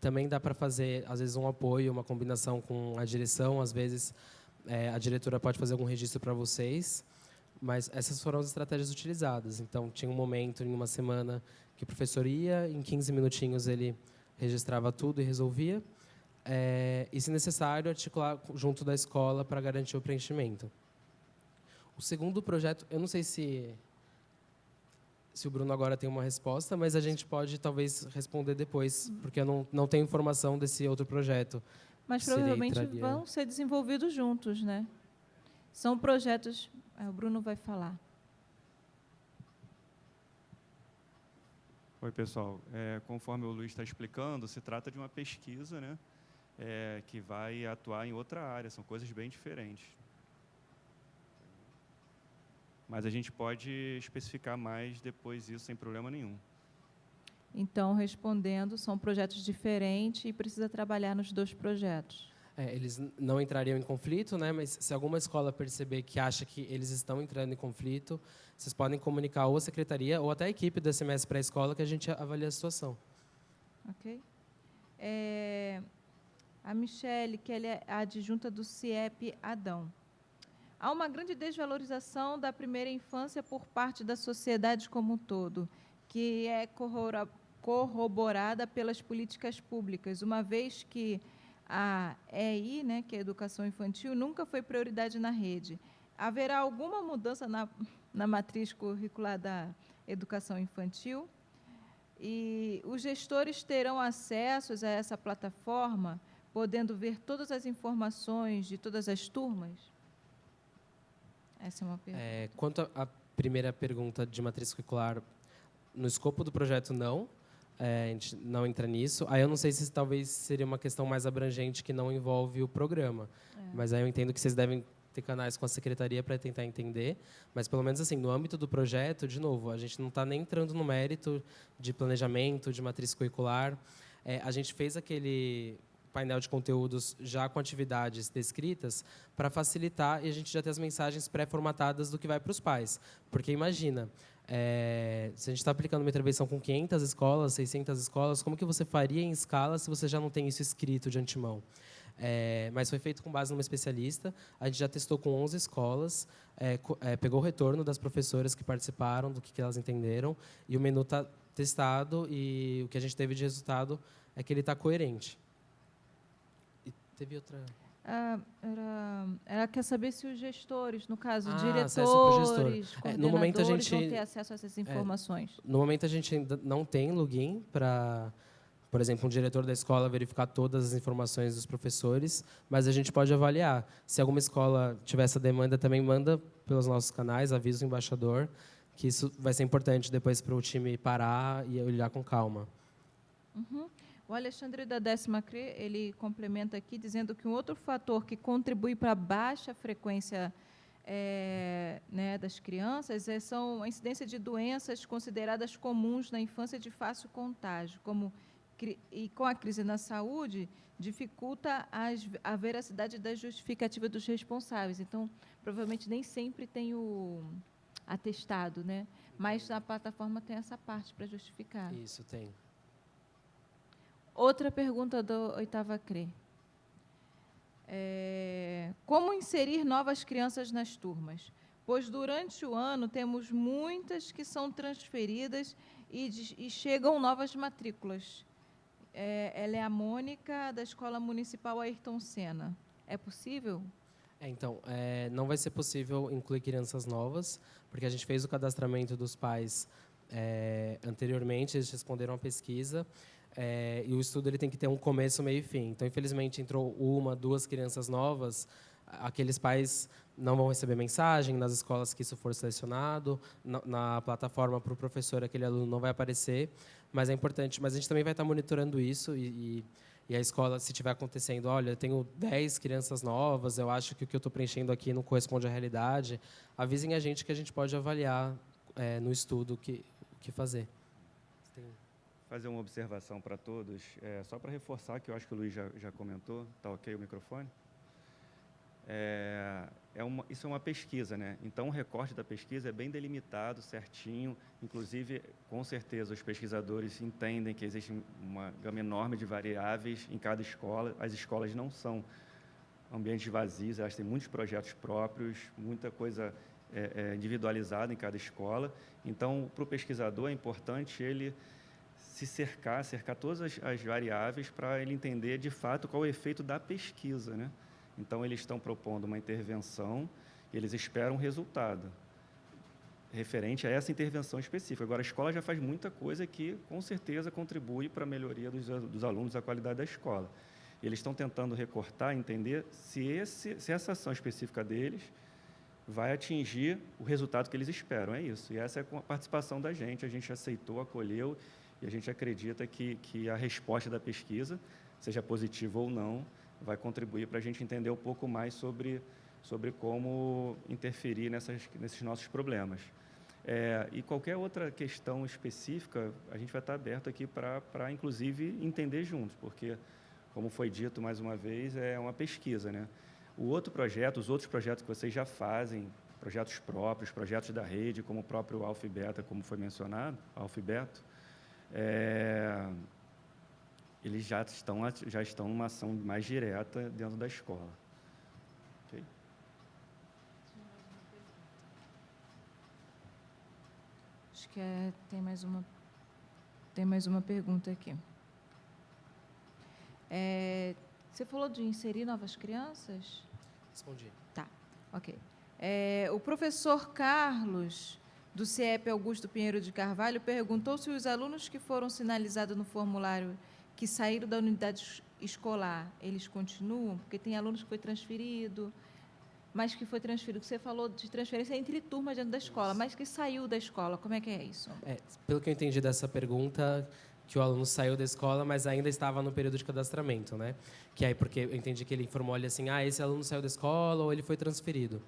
A: Também dá para fazer, às vezes, um apoio, uma combinação com a direção. Às vezes, a diretora pode fazer algum registro para vocês. Mas essas foram as estratégias utilizadas. Então, tinha um momento, em 1 semana, que o professor ia, em 15 minutinhos ele registrava tudo e resolvia. E, se necessário, articular junto da escola para garantir o preenchimento. O segundo projeto, eu não sei se o Bruno agora tem uma resposta, mas a gente pode, talvez, responder depois, porque eu não tenho informação desse outro projeto.
B: Mas provavelmente vão ser desenvolvidos juntos, né? São projetos... O Bruno vai falar.
C: Oi, pessoal. Conforme o Luiz está explicando, se trata de uma pesquisa, né, que vai atuar em outra área, são coisas bem diferentes. Mas a gente pode especificar mais depois isso sem problema nenhum.
B: Então, respondendo, são projetos diferentes e precisa trabalhar nos 2 projetos.
A: Eles não entrariam em conflito, né? Mas se alguma escola perceber que acha que eles estão entrando em conflito, vocês podem comunicar ou a secretaria ou até a equipe do SMS para a escola que a gente avalia a situação.
B: Ok? A Michele, que ela é a adjunta do CIEP Adão. Há uma grande desvalorização da primeira infância por parte da sociedade como um todo, que é corroborada pelas políticas públicas, uma vez que a EI, né, que é a educação infantil, nunca foi prioridade na rede. Haverá alguma mudança na matriz curricular da educação infantil? E os gestores terão acesso a essa plataforma, podendo ver todas as informações de todas as turmas? Essa é uma pergunta.
A: Quanto à primeira pergunta de matriz curricular, no escopo do projeto, não. A gente não entra nisso. Aí eu não sei se talvez seria uma questão mais abrangente que não envolve o programa. Mas aí eu entendo que vocês devem ter canais com a secretaria para tentar entender. Mas, pelo menos, assim, no âmbito do projeto, de novo, a gente não está nem entrando no mérito de planejamento, de matriz curricular. A gente fez aquele painel de conteúdos já com atividades descritas para facilitar e a gente já ter as mensagens pré-formatadas do que vai para os pais. Porque, imagina... se a gente está aplicando uma intervenção com 500 escolas, 600 escolas, como que você faria em escala se você já não tem isso escrito de antemão? Mas foi feito com base numa especialista, a gente já testou com 11 escolas, pegou o retorno das professoras que participaram, do que elas entenderam, e o menu está testado, e o que a gente teve de resultado é que ele está coerente. E teve outra...
B: Ela quer saber se os gestores, no caso,
A: diretores,
B: no momento a gente vão ter acesso a essas informações.
A: No momento a gente ainda não tem login para, por exemplo, um diretor da escola verificar todas as informações dos professores, mas a gente pode avaliar. Se alguma escola tiver essa demanda, também manda pelos nossos canais, avisa o embaixador, que isso vai ser importante depois para o time parar e olhar com calma.
B: O Alexandre da 10ª CRE, ele complementa aqui, dizendo que um outro fator que contribui para a baixa frequência das crianças são a incidência de doenças consideradas comuns na infância de fácil contágio, e com a crise na saúde, dificulta a veracidade da justificativa dos responsáveis. Então, provavelmente, nem sempre tem o atestado, né? Mas a plataforma tem essa parte para justificar.
A: Isso, tem.
B: Outra pergunta do 8ª CRE. Como inserir novas crianças nas turmas? Pois, durante o ano, temos muitas que são transferidas e chegam novas matrículas. Ela é a Mônica, da Escola Municipal Ayrton Senna. É possível?
A: Então, não vai ser possível incluir crianças novas, porque a gente fez o cadastramento dos pais anteriormente, eles responderam a pesquisa, e o estudo ele tem que ter um começo, meio e fim. Então, infelizmente, entrou 1, 2 crianças novas, aqueles pais não vão receber mensagem nas escolas que isso for selecionado, na plataforma para o professor, aquele aluno não vai aparecer, mas é importante. Mas a gente também vai estar monitorando isso e a escola, se estiver acontecendo, olha, eu tenho 10 crianças novas, eu acho que o que eu estou preenchendo aqui não corresponde à realidade, avisem a gente que a gente pode avaliar no estudo o que fazer.
C: Fazer uma observação para todos, só para reforçar, que eu acho que o Luiz já comentou. Está ok o microfone? Isso é uma pesquisa, né? Então, o recorte da pesquisa é bem delimitado, certinho. Inclusive, com certeza, os pesquisadores entendem que existe uma gama enorme de variáveis em cada escola. As escolas não são ambientes vazios, elas têm muitos projetos próprios, muita coisa individualizada em cada escola. Então, para o pesquisador, é importante ele se cercar todas as variáveis para ele entender, de fato, qual é o efeito da pesquisa, né? Então, eles estão propondo uma intervenção e eles esperam um resultado referente a essa intervenção específica. Agora, a escola já faz muita coisa que, com certeza, contribui para a melhoria dos alunos, da qualidade da escola. E eles estão tentando recortar, entender se essa ação específica deles vai atingir o resultado que eles esperam, é isso. E essa é a participação da gente, a gente aceitou, acolheu, e a gente acredita que a resposta da pesquisa, seja positiva ou não, vai contribuir para a gente entender um pouco mais sobre como interferir nesses nossos problemas. E qualquer outra questão específica, a gente vai estar aberto aqui para inclusive, entender juntos, porque, como foi dito mais uma vez, é uma pesquisa, né? Os outros projetos que vocês já fazem, projetos próprios, projetos da rede, como o próprio Alfa e Beta, como foi mencionado, Alfa e Beto, eles já estão numa ação mais direta dentro da escola. Okay?
B: Acho que tem mais uma pergunta aqui. Você falou de inserir novas crianças?
A: Respondi.
B: Tá, ok. O professor Carlos, do CIEP Augusto Pinheiro de Carvalho, perguntou se os alunos que foram sinalizados no formulário que saíram da unidade escolar, eles continuam? Porque tem alunos que foi transferido, mas que foi transferido. Você falou de transferência entre turmas dentro da escola, mas que saiu da escola. Como é que é isso?
A: Pelo que eu entendi dessa pergunta, que o aluno saiu da escola, mas ainda estava no período de cadastramento, né? Que aí, porque eu entendi que ele informou ali assim, esse aluno saiu da escola ou ele foi transferido.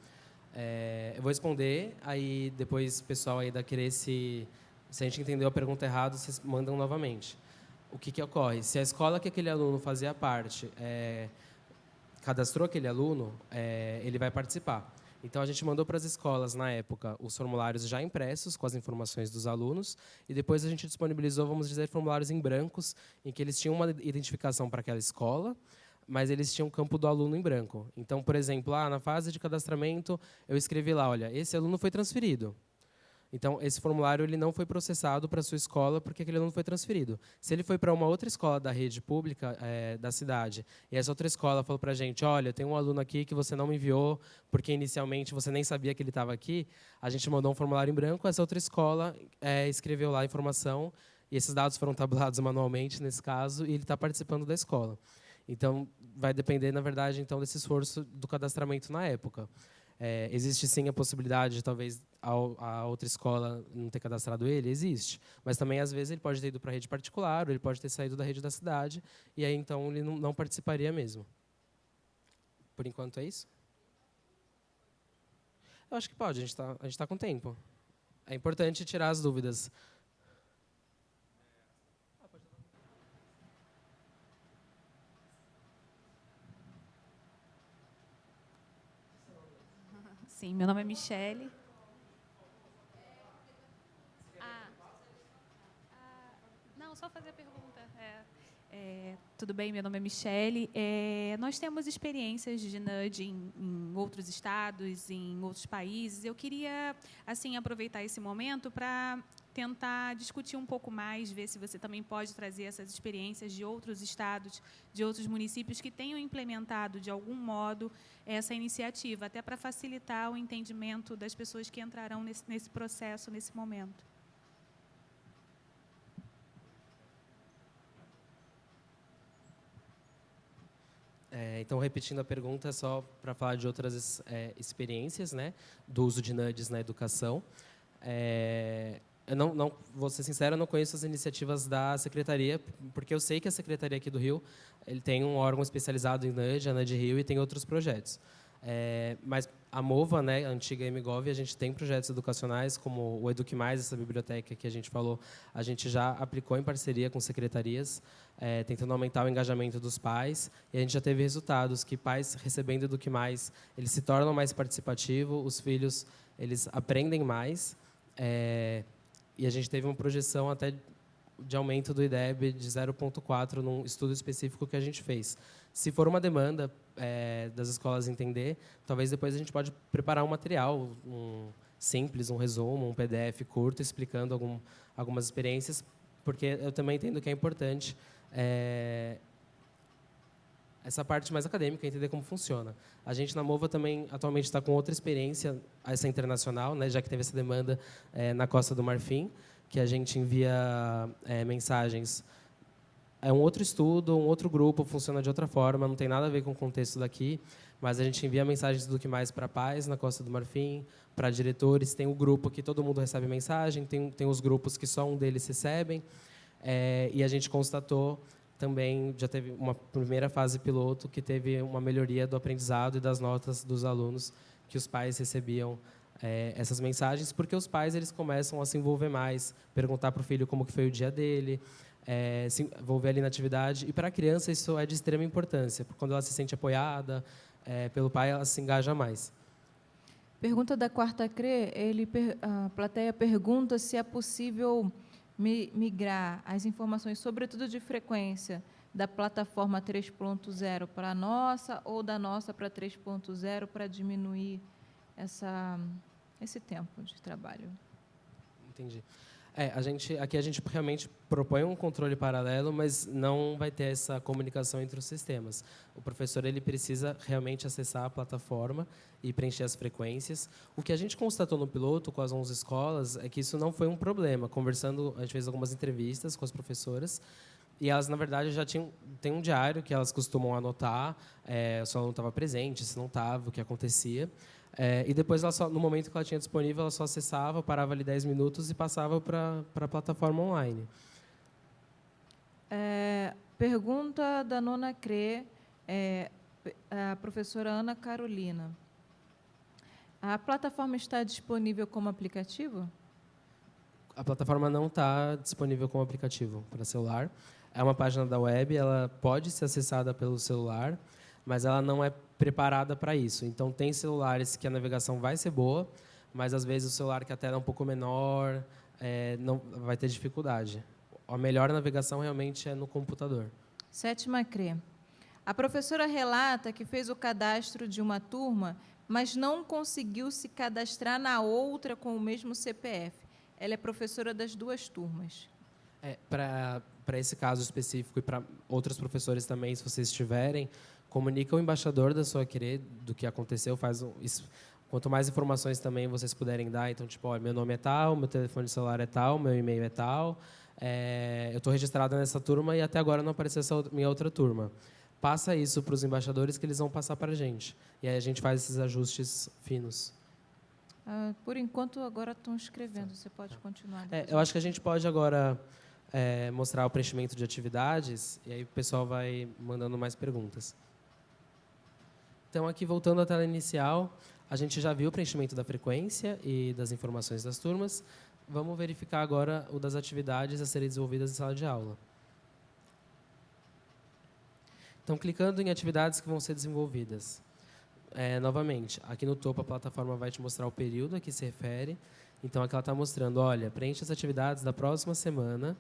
A: Eu vou responder, aí depois o pessoal aí da Querer, se a gente entendeu a pergunta errada, vocês mandam novamente. O que ocorre? Se a escola que aquele aluno fazia parte cadastrou aquele aluno, ele vai participar. Então, a gente mandou para as escolas, na época, os formulários já impressos, com as informações dos alunos, e depois a gente disponibilizou, vamos dizer, formulários em brancos, em que eles tinham uma identificação para aquela escola, mas eles tinham o campo do aluno em branco. Então, por exemplo, na fase de cadastramento, eu escrevi lá, olha, esse aluno foi transferido. Então, esse formulário ele não foi processado para a sua escola porque aquele aluno foi transferido. Se ele foi para uma outra escola da rede pública da cidade, e essa outra escola falou para a gente, olha, tem um aluno aqui que você não me enviou porque inicialmente você nem sabia que ele estava aqui, a gente mandou um formulário em branco, essa outra escola escreveu lá a informação, e esses dados foram tabulados manualmente, nesse caso, e ele está participando da escola. Então, vai depender, na verdade, então, desse esforço do cadastramento na época. Existe sim a possibilidade de talvez a outra escola não ter cadastrado ele? Existe. Mas também, às vezes, ele pode ter ido para a rede particular, ou ele pode ter saído da rede da cidade, e aí então ele não participaria mesmo. Por enquanto é isso? Eu acho que pode, a gente está com tempo. É importante tirar as dúvidas.
D: Sim, meu nome é Michele. Não, só fazer a pergunta. Tudo bem, meu nome é Michele. Nós temos experiências de NUD em outros estados, em outros países. Eu queria assim aproveitar esse momento para tentar discutir um pouco mais, ver se você também pode trazer essas experiências de outros estados, de outros municípios que tenham implementado, de algum modo, essa iniciativa, até para facilitar o entendimento das pessoas que entrarão nesse processo, nesse momento.
A: Então, repetindo a pergunta, só para falar de outras experiências, né, do uso de NUDs na educação. Eu não vou ser sincero, eu não conheço as iniciativas da Secretaria, porque eu sei que a Secretaria aqui do Rio ele tem um órgão especializado em NUD, a NUD Rio, e tem outros projetos. Mas a MOVA, né, a antiga MGov, a gente tem projetos educacionais, como o Eduque Mais, essa biblioteca que a gente falou, a gente já aplicou em parceria com secretarias, tentando aumentar o engajamento dos pais, e a gente já teve resultados que pais recebendo Eduque Mais, eles se tornam mais participativos, os filhos eles aprendem mais, e a gente teve uma projeção até de aumento do IDEB de 0,4 num estudo específico que a gente fez. Se for uma demanda das escolas entender, talvez depois a gente pode preparar um material simples, um resumo, um PDF curto, explicando algumas experiências, porque eu também entendo que é importante essa parte mais acadêmica, entender como funciona. A gente, na MOVA, também atualmente está com outra experiência, essa internacional, né, já que teve essa demanda na Costa do Marfim, que a gente envia mensagens é um outro estudo, um outro grupo, funciona de outra forma, não tem nada a ver com o contexto daqui, mas a gente envia mensagens do Que Mais para pais na Costa do Marfim, para diretores, tem o grupo que todo mundo recebe mensagem, tem os grupos que só um deles recebem, e a gente constatou também, já teve uma primeira fase piloto, que teve uma melhoria do aprendizado e das notas dos alunos, que os pais recebiam essas mensagens, porque os pais eles começam a se envolver mais, perguntar para o filho como que foi o dia dele, se envolver ali na atividade. E para a criança isso é de extrema importância, porque quando ela se sente apoiada pelo pai, ela se engaja mais.
B: Pergunta da quarta CRE, a plateia pergunta se é possível migrar as informações, sobretudo de frequência, da plataforma 3.0 para a nossa ou da nossa para 3.0 para diminuir esse tempo de trabalho.
A: Entendi. Aqui a gente realmente propõe um controle paralelo, mas não vai ter essa comunicação entre os sistemas. O professor ele precisa realmente acessar a plataforma e preencher as frequências. O que a gente constatou no piloto com as 11 escolas é que isso não foi um problema. Conversando, a gente fez algumas entrevistas com as professoras e elas, na verdade, têm um diário que elas costumam anotar se o aluno estava presente, se não estava, o que acontecia. E depois, no momento que ela tinha disponível, ela só acessava, parava ali 10 minutos e passava para a plataforma online.
B: Pergunta da nona CRE, a professora Ana Carolina. A plataforma está disponível como aplicativo?
A: A plataforma não está disponível como aplicativo para celular. É uma página da web, ela pode ser acessada pelo celular, mas ela não é preparada para isso. Então, tem celulares que a navegação vai ser boa, mas, às vezes, o celular que a tela é um pouco menor não vai ter dificuldade. A melhor navegação, realmente, é no computador.
B: Sétima CRE. A professora relata que fez o cadastro de uma turma, mas não conseguiu se cadastrar na outra com o mesmo CPF. Ela é professora das duas turmas.
A: Para esse caso específico e para outros professores também, se vocês tiverem, comunica o embaixador da sua CRE do que aconteceu. Quanto mais informações também vocês puderem dar, então, tipo, meu nome é tal, meu telefone celular é tal, meu e-mail é tal, eu estou registrada nessa turma e até agora não apareceu essa minha outra turma. Passa isso para os embaixadores que eles vão passar para a gente. E aí a gente faz esses ajustes finos.
B: Por enquanto, agora estão escrevendo. Você pode continuar.
A: Eu acho que a gente pode agora mostrar o preenchimento de atividades e aí o pessoal vai mandando mais perguntas. Então, aqui, voltando à tela inicial, a gente já viu o preenchimento da frequência e das informações das turmas. Vamos verificar agora o das atividades a serem desenvolvidas em sala de aula. Então, clicando em atividades que vão ser desenvolvidas. Novamente, aqui no topo a plataforma vai te mostrar o período a que se refere. Então, aqui ela está mostrando, olha, preencha as atividades da próxima semana,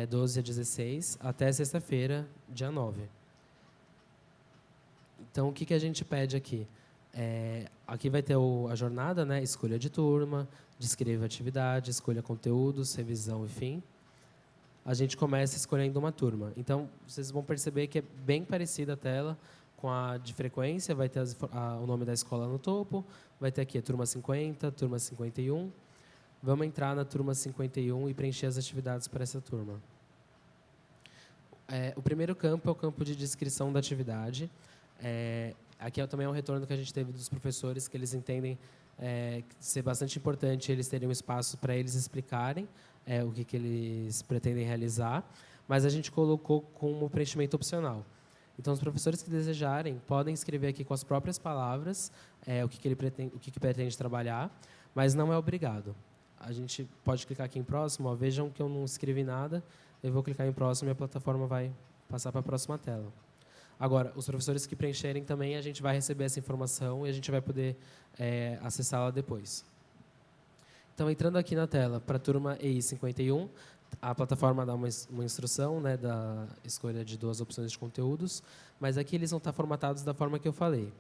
A: 12 a 16, até sexta-feira, dia 9. Então, o que a gente pede aqui? Aqui vai ter a jornada, né? Escolha de turma, descreva a atividade, escolha conteúdos, revisão e fim. A gente começa escolhendo uma turma. Então, vocês vão perceber que é bem parecida a tela com a de frequência, vai ter o nome da escola no topo, vai ter aqui a turma 50, turma 51. Vamos entrar na turma 51 e preencher as atividades para essa turma. O primeiro campo é o campo de descrição da atividade. Aqui também é um retorno que a gente teve dos professores, que eles entendem ser bastante importante eles terem um espaço para eles explicarem o que eles pretendem realizar, mas a gente colocou como preenchimento opcional. Então, os professores que desejarem podem escrever aqui com as próprias palavras o que pretende trabalhar, mas não é obrigado. A gente pode clicar aqui em próximo, vejam que eu não escrevi nada, eu vou clicar em próximo e a plataforma vai passar para a próxima tela. Agora, os professores que preencherem também, a gente vai receber essa informação e a gente vai poder acessá-la depois. Então, entrando aqui na tela, para a turma EI 51, a plataforma dá uma instrução, né, da escolha de 2 opções de conteúdos, mas aqui eles vão estar formatados da forma que eu falei.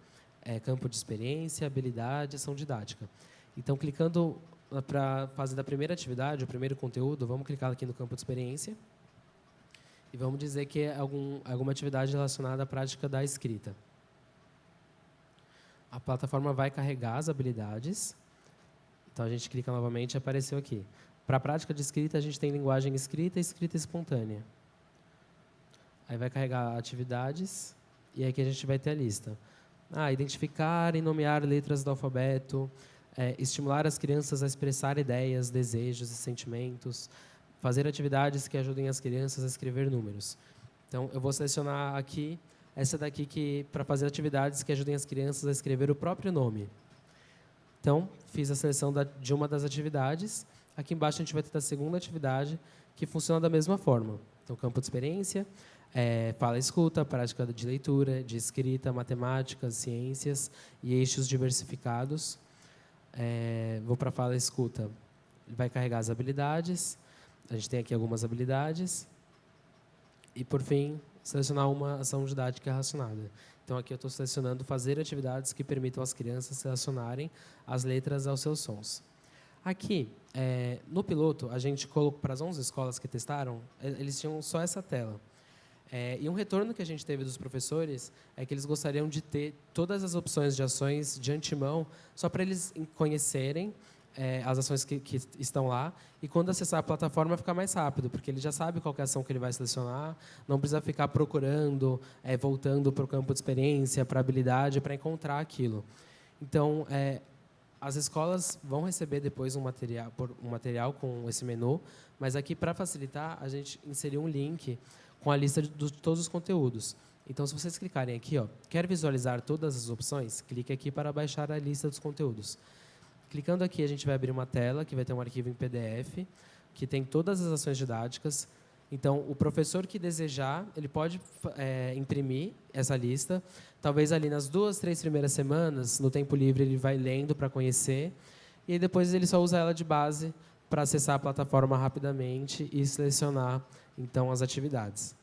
A: Campo de experiência, habilidade, ação didática. Então, clicando para a fase da primeira atividade, o primeiro conteúdo, vamos clicar aqui no campo de experiência e vamos dizer que é alguma atividade relacionada à prática da escrita. A plataforma vai carregar as habilidades. Então, a gente clica novamente e apareceu aqui. Para a prática de escrita, a gente tem linguagem escrita e escrita espontânea. Aí vai carregar atividades, e aqui a gente vai ter a lista. Identificar e nomear letras do alfabeto, estimular as crianças a expressar ideias, desejos e sentimentos, fazer atividades que ajudem as crianças a escrever números. Então, eu vou selecionar aqui, essa daqui, para fazer atividades que ajudem as crianças a escrever o próprio nome. Então, fiz a seleção de uma das atividades. Aqui embaixo a gente vai ter a segunda atividade, que funciona da mesma forma. Então, campo de experiência, fala e escuta, prática de leitura, de escrita, matemática, ciências e eixos diversificados. Vou para fala e escuta. Vai carregar as habilidades. A gente tem aqui algumas habilidades. E, por fim, selecionar uma ação didática relacionada. Então, aqui eu estou selecionando fazer atividades que permitam às crianças relacionarem as letras aos seus sons. Aqui, no piloto, a gente colocou para as 11 escolas que testaram, eles tinham só essa tela. E um retorno que a gente teve dos professores é que eles gostariam de ter todas as opções de ações de antemão, só para eles conhecerem as ações que estão lá, e quando acessar a plataforma ficar mais rápido, porque ele já sabe qual é a ação que ele vai selecionar, não precisa ficar procurando, voltando para o campo de experiência, para a habilidade, para encontrar aquilo. Então, as escolas vão receber depois um material com esse menu, mas aqui, para facilitar, a gente inseriu um link com a lista de todos os conteúdos. Então, se vocês clicarem aqui, quer visualizar todas as opções, clique aqui para baixar a lista dos conteúdos. Clicando aqui, a gente vai abrir uma tela que vai ter um arquivo em PDF, que tem todas as ações didáticas. Então, o professor que desejar, ele pode imprimir essa lista. Talvez ali nas 2, 3 primeiras semanas, no tempo livre, ele vai lendo para conhecer. E aí, depois ele só usa ela de base para acessar a plataforma rapidamente e selecionar, então, as atividades.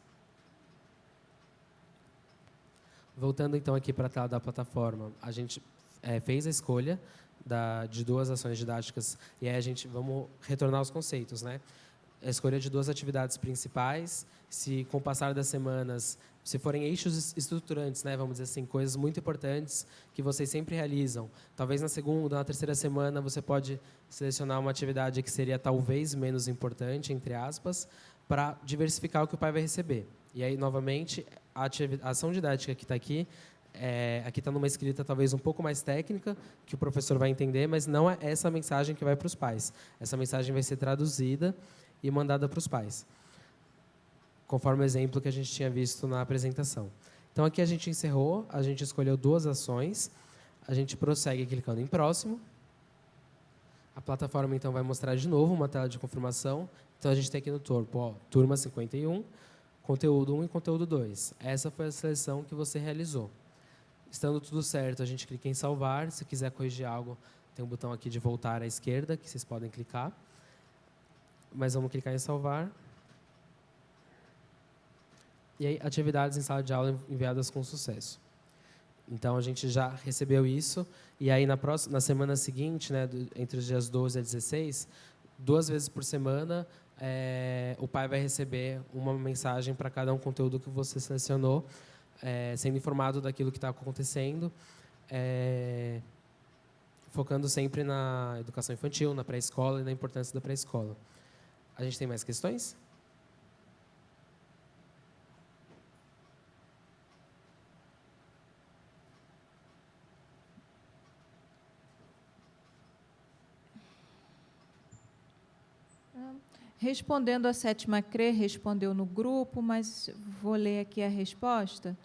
A: Voltando, então, aqui para a tela da plataforma, a gente fez a escolha de 2 ações didáticas, e aí vamos retornar aos conceitos, né? A escolha de 2 atividades principais, se com o passar das semanas, se forem eixos estruturantes, né, vamos dizer assim, coisas muito importantes que vocês sempre realizam, talvez na segunda, na terceira semana, você pode selecionar uma atividade que seria talvez menos importante, entre aspas, para diversificar o que o pai vai receber. E aí, novamente, a ação didática que está aqui, aqui está numa escrita talvez um pouco mais técnica, que o professor vai entender, mas não é essa mensagem que vai para os pais. Essa mensagem vai ser traduzida e mandada para os pais, conforme o exemplo que a gente tinha visto na apresentação. Então, aqui a gente encerrou, a gente escolheu 2 ações, a gente prossegue clicando em próximo. A plataforma, então, vai mostrar de novo uma tela de confirmação. Então, a gente tem aqui no topo, turma 51, conteúdo 1 e conteúdo 2. Essa foi a seleção que você realizou. Estando tudo certo, a gente clica em salvar. Se quiser corrigir algo, tem um botão aqui de voltar à esquerda, que vocês podem clicar. Mas vamos clicar em salvar. E aí, atividades em sala de aula enviadas com sucesso. Então, a gente já recebeu isso. E aí, na semana seguinte, né, entre os dias 12 e 16, 2 vezes por semana, o pai vai receber uma mensagem para cada conteúdo que você selecionou, sendo informado daquilo que está acontecendo, focando sempre na educação infantil, na pré-escola e na importância da pré-escola. A gente tem mais questões?
B: Respondendo a 7ª CRE, respondeu no grupo, mas vou ler aqui a resposta.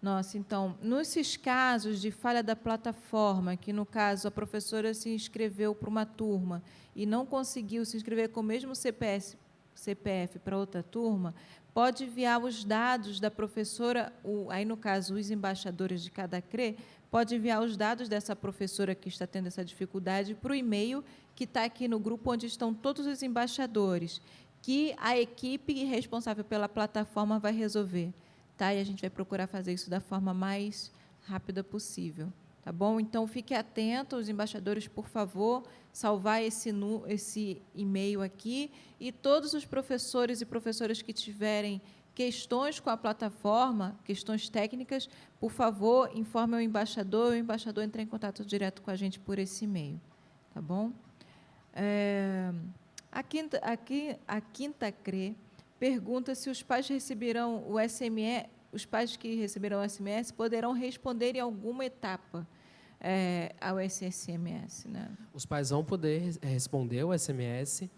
B: Nossa, então, nesses casos de falha da plataforma, que no caso a professora se inscreveu para uma turma e não conseguiu se inscrever com o mesmo CPF para outra turma, pode enviar os dados da professora, aí no caso os embaixadores de cada CRE, pode enviar os dados dessa professora que está tendo essa dificuldade para o e-mail que está aqui no grupo, onde estão todos os embaixadores, que a equipe responsável pela plataforma vai resolver. Tá? E a gente vai procurar fazer isso da forma mais rápida possível. Tá bom? Então, fique atento, os embaixadores, por favor, salvar esse e-mail aqui, e todos os professores e professoras que tiverem questões com a plataforma, questões técnicas, por favor, informe o embaixador entrar em contato direto com a gente por esse e-mail. Tá bom? A quinta CRE pergunta se os pais receberão o SMS, os pais que receberão o SMS poderão responder em alguma etapa ao SMS, né?
A: Os pais vão poder responder o SMS.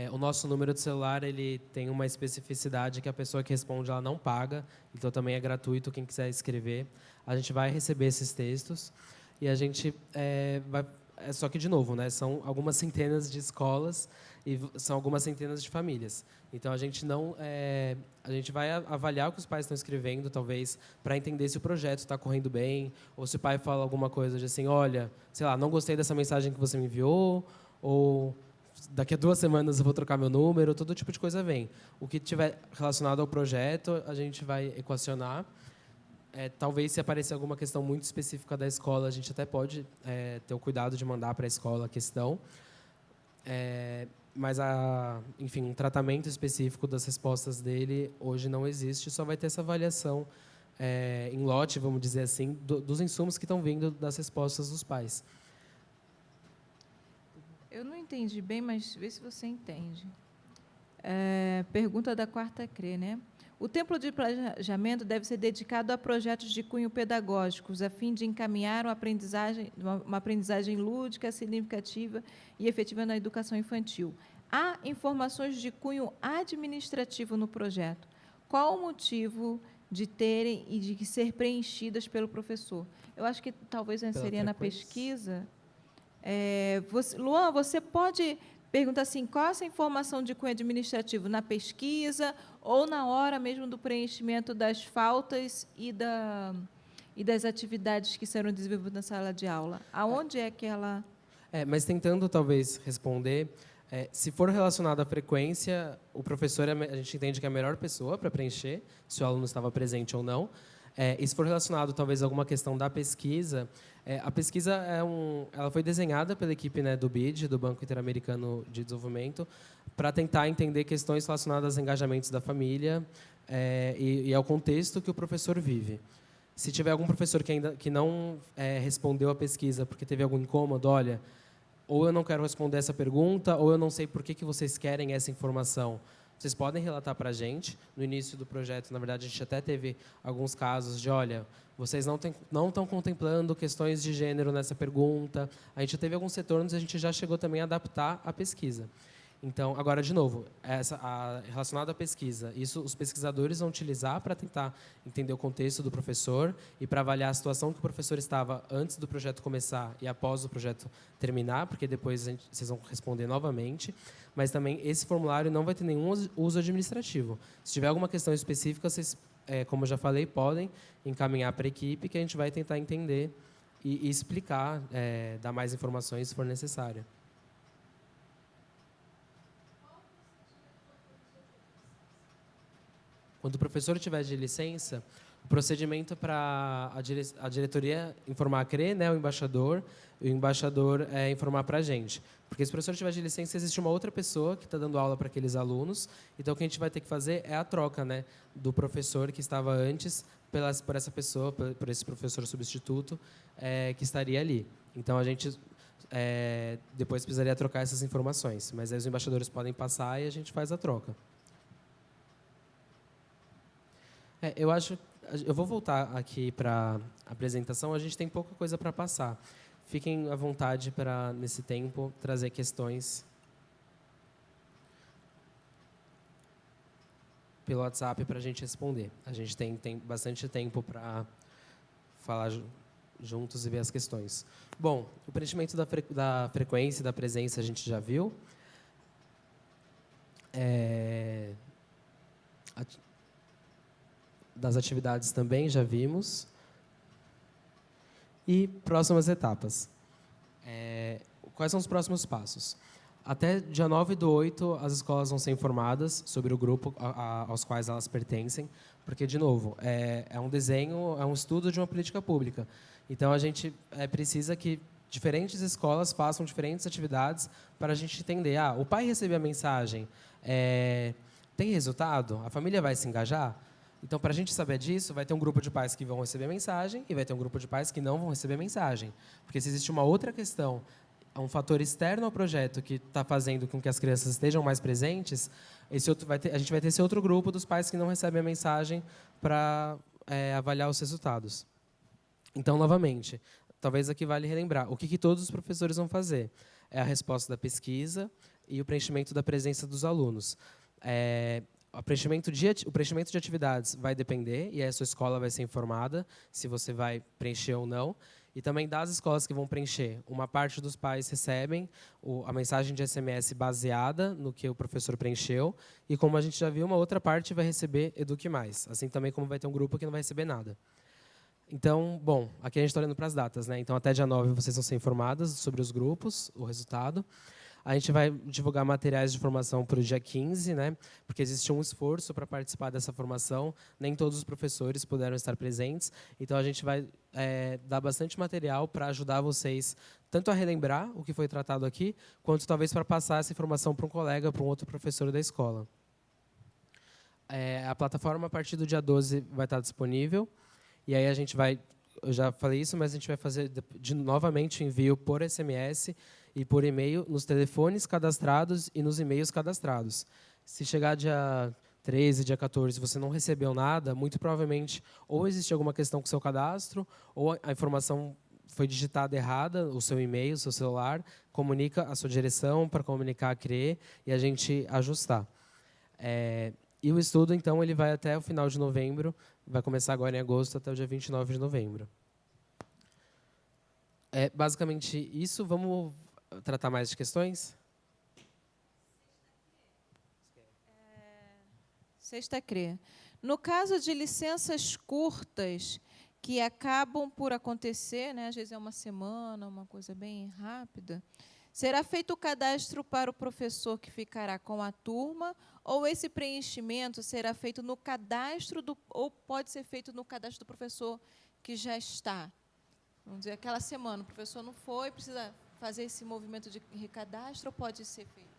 A: O nosso número de celular ele tem uma especificidade que a pessoa que responde ela não paga, então também é gratuito quem quiser escrever. A gente vai receber esses textos e a gente vai. Só que, de novo, né, são algumas centenas de escolas e são algumas centenas de famílias. Então, a gente vai avaliar o que os pais estão escrevendo, talvez, para entender se o projeto está correndo bem, ou se o pai fala alguma coisa de assim, olha, sei lá, não gostei dessa mensagem que você me enviou, ou daqui a 2 semanas eu vou trocar meu número, todo tipo de coisa vem. O que tiver relacionado ao projeto, a gente vai equacionar. Talvez, se aparecer alguma questão muito específica da escola, a gente até pode ter o cuidado de mandar para a escola a questão. Mas, enfim, um tratamento específico das respostas dele hoje não existe, só vai ter essa avaliação em lote, vamos dizer assim, dos insumos que estão vindo das respostas dos pais.
B: Eu não entendi bem, mas vê se você entende. Pergunta da 4ª CRE, né? O tempo de planejamento deve ser dedicado a projetos de cunho pedagógicos, a fim de encaminhar uma aprendizagem lúdica, significativa e efetiva na educação infantil. Há informações de cunho administrativo no projeto. Qual o motivo de terem e de ser preenchidas pelo professor? Eu acho que talvez seria na pesquisa. Luan, você pode perguntar assim, qual essa informação de cunho administrativo na pesquisa ou na hora mesmo do preenchimento das faltas e das atividades que serão desenvolvidas na sala de aula? Aonde é que ela...
A: Mas tentando, talvez, responder, se for relacionado à frequência, o professor, a gente entende que é a melhor pessoa para preencher, se o aluno estava presente ou não. E se for relacionado, talvez, a alguma questão da pesquisa, a pesquisa ela foi desenhada pela equipe, né, do BID, do Banco Interamericano de Desenvolvimento, para tentar entender questões relacionadas aos engajamentos da família e ao contexto que o professor vive. Se tiver algum professor que não respondeu à pesquisa porque teve algum incômodo, olha, ou eu não quero responder essa pergunta, ou eu não sei por que vocês querem essa informação. Vocês podem relatar para a gente. No início do projeto, na verdade, a gente até teve alguns casos de, olha, vocês não estão contemplando questões de gênero nessa pergunta. A gente teve alguns retornos e a gente já chegou também a adaptar a pesquisa. Então, agora, de novo, relacionado à pesquisa, isso os pesquisadores vão utilizar para tentar entender o contexto do professor e para avaliar a situação que o professor estava antes do projeto começar e após o projeto terminar, porque depois vocês vão responder novamente. Mas também esse formulário não vai ter nenhum uso administrativo. Se tiver alguma questão específica, vocês, como eu já falei, podem encaminhar para a equipe, que a gente vai tentar entender e explicar, dar mais informações se for necessário. Quando o professor estiver de licença, o procedimento para a diretoria informar a CRE, né, o embaixador informar para a gente. Porque se o professor estiver de licença, existe uma outra pessoa que está dando aula para aqueles alunos. Então, o que a gente vai ter que fazer é a troca, né, do professor que estava antes por essa pessoa, por esse professor substituto que estaria ali. Então, a gente depois precisaria trocar essas informações. Mas aí os embaixadores podem passar e a gente faz a troca. Eu vou voltar aqui para a apresentação. A gente tem pouca coisa para passar. Fiquem à vontade para, nesse tempo, trazer questões pelo WhatsApp para a gente responder. A gente tem bastante tempo para falar juntos e ver as questões. Bom, o preenchimento da frequência e da presença a gente já viu. Das atividades também já vimos. E próximas etapas. Quais são os próximos passos? Até dia 9/8, as escolas vão ser informadas sobre o grupo aos quais elas pertencem, porque, de novo, é um desenho, é um estudo de uma política pública. Então, a gente precisa que diferentes escolas façam diferentes atividades para a gente entender. O pai recebeu a mensagem, tem resultado? A família vai se engajar? Então, para a gente saber disso, vai ter um grupo de pais que vão receber mensagem e vai ter um grupo de pais que não vão receber mensagem. Porque se existe uma outra questão, um fator externo ao projeto que está fazendo com que as crianças estejam mais presentes, a gente vai ter esse outro grupo dos pais que não recebem a mensagem para avaliar os resultados. Então, novamente, talvez aqui vale relembrar o que todos os professores vão fazer. É a resposta da pesquisa e o preenchimento da presença dos alunos. O preenchimento de atividades vai depender, e aí a sua escola vai ser informada se você vai preencher ou não. E também das escolas que vão preencher, uma parte dos pais recebem a mensagem de SMS baseada no que o professor preencheu, e como a gente já viu, uma outra parte vai receber Eduque Mais, assim também como vai ter um grupo que não vai receber nada. Então, bom, aqui a gente está olhando para as datas, né? Então, até dia 9 vocês vão ser informadas sobre os grupos, o resultado. A gente vai divulgar materiais de formação para o dia 15, né? Porque existe um esforço para participar dessa formação. Nem todos os professores puderam estar presentes. Então, a gente vai dar bastante material para ajudar vocês tanto a relembrar o que foi tratado aqui, quanto talvez para passar essa informação para um colega, para um outro professor da escola. A plataforma, a partir do dia 12, vai estar disponível. E aí a gente vai, eu já falei isso, mas a gente vai fazer novamente o envio por SMS e por e-mail nos telefones cadastrados e nos e-mails cadastrados. Se chegar dia 13, dia 14, você não recebeu nada, muito provavelmente ou existe alguma questão com o seu cadastro, ou a informação foi digitada errada, o seu e-mail, o seu celular, comunica a sua direção para comunicar a CRE e a gente ajustar. E o estudo, então, ele vai até o final de novembro, vai começar agora em agosto até o dia 29 de novembro. Basicamente isso. Vamos tratar mais de questões?
B: Sexta CRE. No caso de licenças curtas, que acabam por acontecer, né, às vezes é uma semana, uma coisa bem rápida, será feito o cadastro para o professor que ficará com a turma, ou esse preenchimento será feito no cadastro, ou pode ser feito no cadastro do professor que já está? Vamos dizer, aquela semana o professor não foi, precisa fazer esse movimento de recadastro, ou pode ser feito?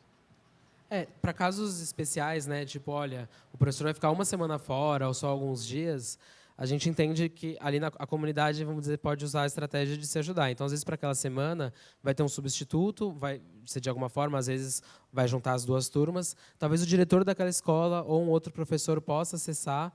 A: Para casos especiais, né, tipo, olha, o professor vai ficar uma semana fora ou só alguns dias, a gente entende que ali a comunidade, vamos dizer, pode usar a estratégia de se ajudar. Então, às vezes, para aquela semana, vai ter um substituto, vai ser de alguma forma, às vezes, vai juntar as duas turmas. Talvez o diretor daquela escola ou um outro professor possa acessar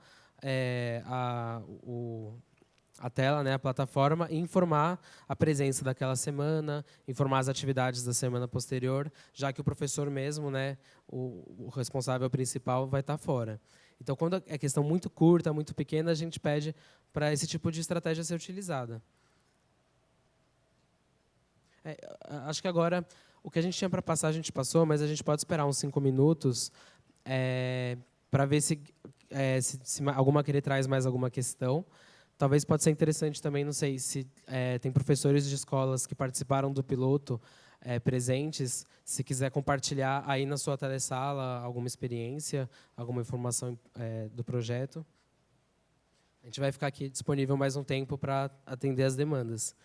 A: a tela, né, a plataforma, e informar a presença daquela semana, informar as atividades da semana posterior, já que o professor mesmo, né, o responsável principal, vai estar fora. Então, quando é questão muito curta, muito pequena, a gente pede para esse tipo de estratégia ser utilizada. Acho que agora, o que a gente tinha para passar, a gente passou, mas a gente pode esperar uns 5 minutos para ver se alguma CRE traz mais alguma questão. Talvez pode ser interessante também, não sei, se tem professores de escolas que participaram do piloto presentes, se quiser compartilhar aí na sua telesala alguma experiência, alguma informação do projeto. A gente vai ficar aqui disponível mais um tempo para atender as demandas.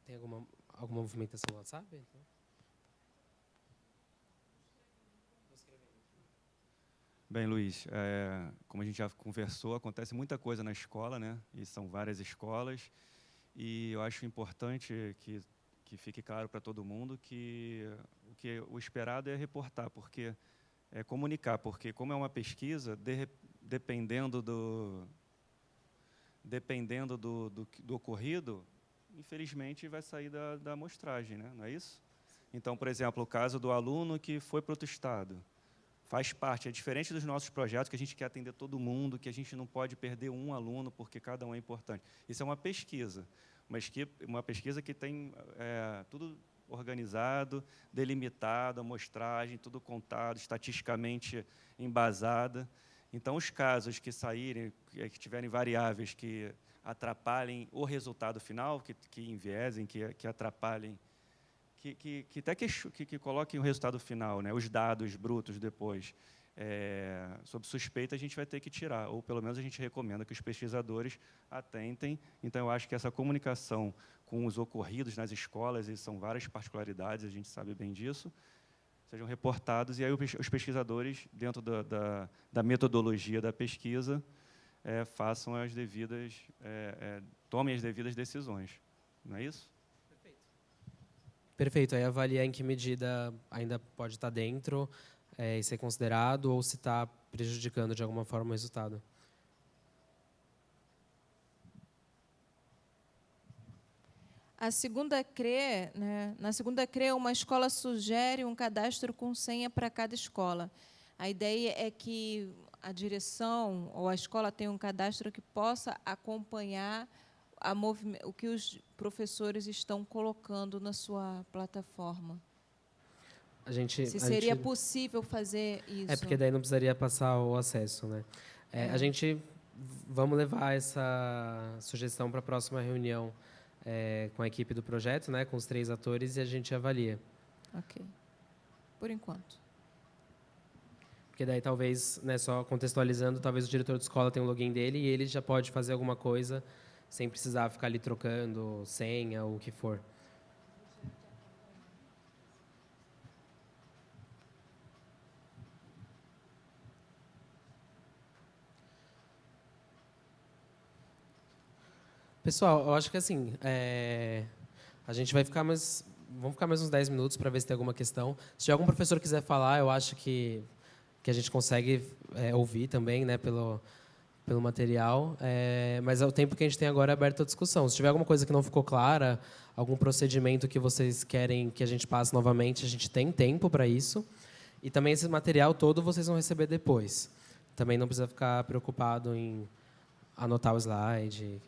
A: Tem alguma movimentação no WhatsApp?
C: Bem, Luiz, como a gente já conversou, acontece muita coisa na escola, né? E são várias escolas. E eu acho importante que fique claro para todo mundo que o esperado é reportar, porque comunicar, porque como é uma pesquisa, dependendo do ocorrido, infelizmente vai sair da amostragem, né? Não é isso? Então, por exemplo, o caso do aluno que foi para outro estado, faz parte, é diferente dos nossos projetos, que a gente quer atender todo mundo, que a gente não pode perder um aluno, porque cada um é importante. Isso é uma pesquisa, uma pesquisa que tem tudo organizado, delimitado, amostragem, tudo contado, estatisticamente embasada. Então, os casos que saírem, que tiverem variáveis que atrapalhem o resultado final, que enviesem, que atrapalhem, que coloquem o resultado final, né, os dados brutos depois, sob suspeita, a gente vai ter que tirar, ou pelo menos a gente recomenda que os pesquisadores atentem. Então, eu acho que essa comunicação com os ocorridos nas escolas, e são várias particularidades, a gente sabe bem disso, sejam reportados, e aí os pesquisadores, dentro da metodologia da pesquisa, façam as devidas, tomem as devidas decisões. Não é isso?
A: Perfeito. Aí avaliar em que medida ainda pode estar dentro e ser considerado, ou se está prejudicando de alguma forma o resultado.
B: A segunda CRE, né, na segunda CRE, uma escola sugere um cadastro com senha para cada escola. A ideia é que a direção ou a escola tenha um cadastro que possa acompanhar o que os professores estão colocando na sua plataforma. Se seria possível fazer isso.
A: Porque daí não precisaria passar o acesso, né? A gente vamos levar essa sugestão para a próxima reunião com a equipe do projeto, né, com os 3 atores, e a gente avalia.
B: Ok. Por enquanto.
A: Porque daí talvez, né, só contextualizando, talvez o diretor de escola tenha o login dele e ele já pode fazer alguma coisa sem precisar ficar ali trocando senha ou o que for. Pessoal, eu acho que assim, a gente vai ficar vamos ficar mais uns 10 minutos para ver se tem alguma questão. Se algum professor quiser falar, eu acho que a gente consegue ouvir também, né, pelo material, mas o tempo que a gente tem agora é aberto à discussão. Se tiver alguma coisa que não ficou clara, algum procedimento que vocês querem que a gente passe novamente, a gente tem tempo para isso. E também esse material todo vocês vão receber depois. Também não precisa ficar preocupado em anotar o slide.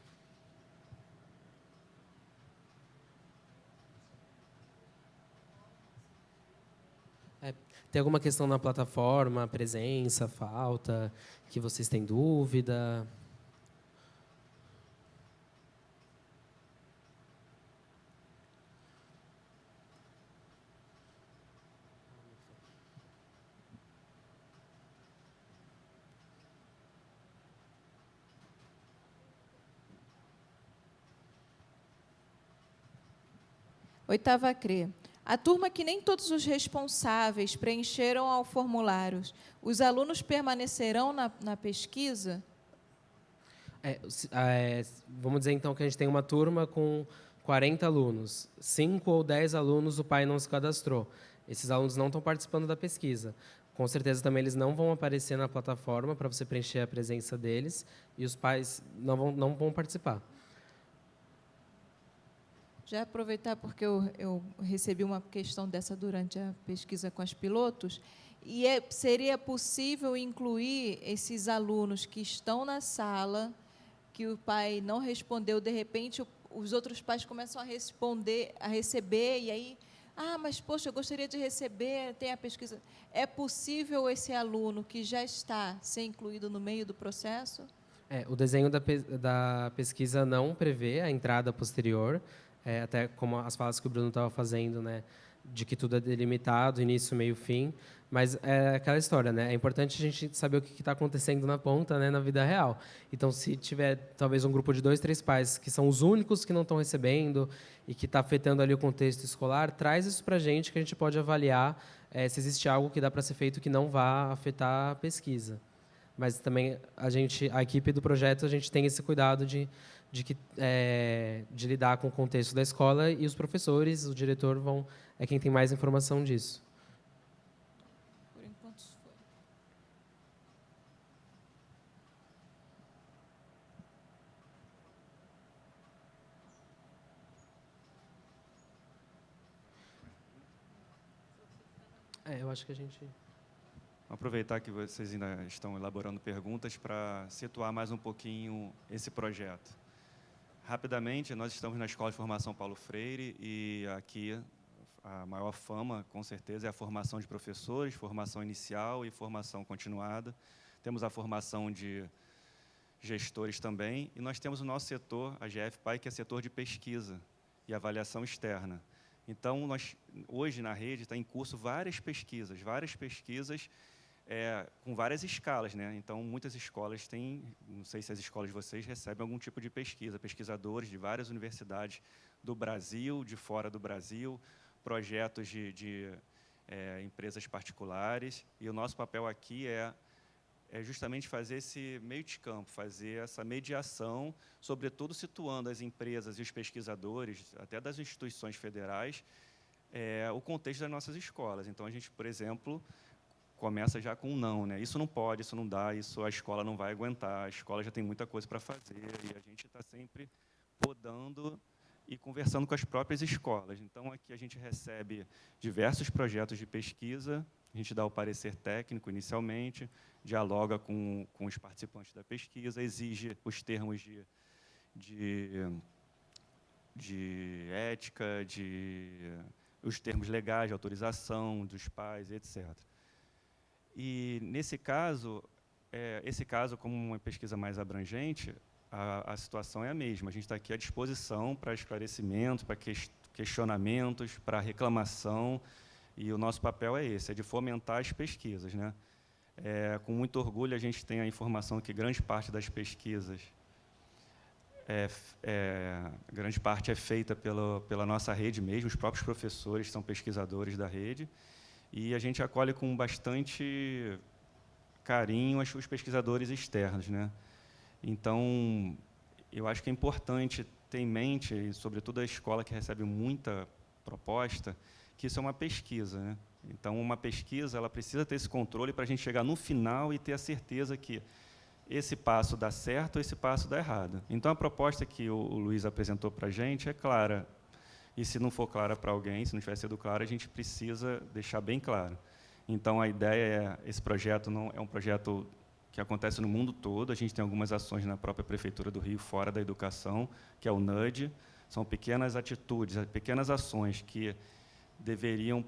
A: Tem alguma questão na plataforma, presença, falta, que vocês têm dúvida?
B: Oitava CRE. A turma que nem todos os responsáveis preencheram ao formulário, os alunos permanecerão na pesquisa?
A: Vamos dizer, então, que a gente tem uma turma com 40 alunos. 5 ou 10 alunos o pai não se cadastrou. Esses alunos não estão participando da pesquisa. Com certeza, também, eles não vão aparecer na plataforma para você preencher a presença deles, e os pais não vão participar.
B: Já aproveitar, porque eu recebi uma questão dessa durante a pesquisa com as pilotos, e seria possível incluir esses alunos que estão na sala, que o pai não respondeu, de repente os outros pais começam a receber, e aí, mas, poxa, eu gostaria de receber, tem a pesquisa. É possível esse aluno que já está ser incluído no meio do processo?
A: O desenho da pesquisa não prevê a entrada posterior, até como as falas que o Bruno estava fazendo, né, de que tudo é delimitado, início, meio, fim, mas é aquela história, né? É importante a gente saber o que está acontecendo na ponta, né, na vida real. Então, se tiver talvez um grupo de 2, 3 pais que são os únicos que não estão recebendo e que está afetando ali o contexto escolar, traz isso para a gente, que a gente pode avaliar se existe algo que dá para ser feito que não vá afetar a pesquisa. Mas também a equipe do projeto, a gente tem esse cuidado de lidar com o contexto da escola, e os professores, o diretor é quem tem mais informação disso.
B: Por enquanto
A: foi. Eu acho que a gente...
C: Vou aproveitar que vocês ainda estão elaborando perguntas para situar mais um pouquinho esse projeto. Rapidamente, nós estamos na Escola de Formação Paulo Freire, e aqui a maior fama, com certeza, é a formação de professores, formação inicial e formação continuada. Temos a formação de gestores também, e nós temos o nosso setor, a GFPAI, que é setor de pesquisa e avaliação externa. Então, hoje na rede está em curso várias pesquisas com várias escalas, né? Então, muitas escolas têm, não sei se as escolas de vocês recebem algum tipo de pesquisa, pesquisadores de várias universidades do Brasil, de fora do Brasil, projetos de empresas particulares, e o nosso papel aqui é justamente fazer esse meio de campo, fazer essa mediação, sobretudo situando as empresas e os pesquisadores, até das instituições federais, o contexto das nossas escolas. Então, a gente, por exemplo, começa já com um não, né? Isso não pode, isso não dá, isso a escola não vai aguentar, a escola já tem muita coisa para fazer, e a gente está sempre podando e conversando com as próprias escolas. Então, aqui a gente recebe diversos projetos de pesquisa, a gente dá o parecer técnico inicialmente, dialoga com os participantes da pesquisa, exige os termos de ética, os termos legais de autorização dos pais, etc. E, nesse caso, esse caso, como uma pesquisa mais abrangente, a situação é a mesma. A gente está aqui à disposição para esclarecimento, para questionamentos, para reclamação, e o nosso papel é esse, é de fomentar as pesquisas, né? Com muito orgulho, a gente tem a informação que grande parte das pesquisas, grande parte é feita pela nossa rede mesmo, os próprios professores são pesquisadores da rede, e a gente acolhe com bastante carinho os pesquisadores externos, né? Então, eu acho que é importante ter em mente, e sobretudo a escola que recebe muita proposta, que isso é uma pesquisa, né? Então, uma pesquisa ela precisa ter esse controle para a gente chegar no final e ter a certeza que esse passo dá certo ou esse passo dá errado. Então, a proposta que o Luiz apresentou para a gente é clara. E, se não for clara para alguém, se não tiver sido clara, a gente precisa deixar bem claro. Então, a ideia esse projeto não é um projeto que acontece no mundo todo. A gente tem algumas ações na própria Prefeitura do Rio, fora da educação, que é o NUD. São pequenas atitudes, pequenas ações que deveriam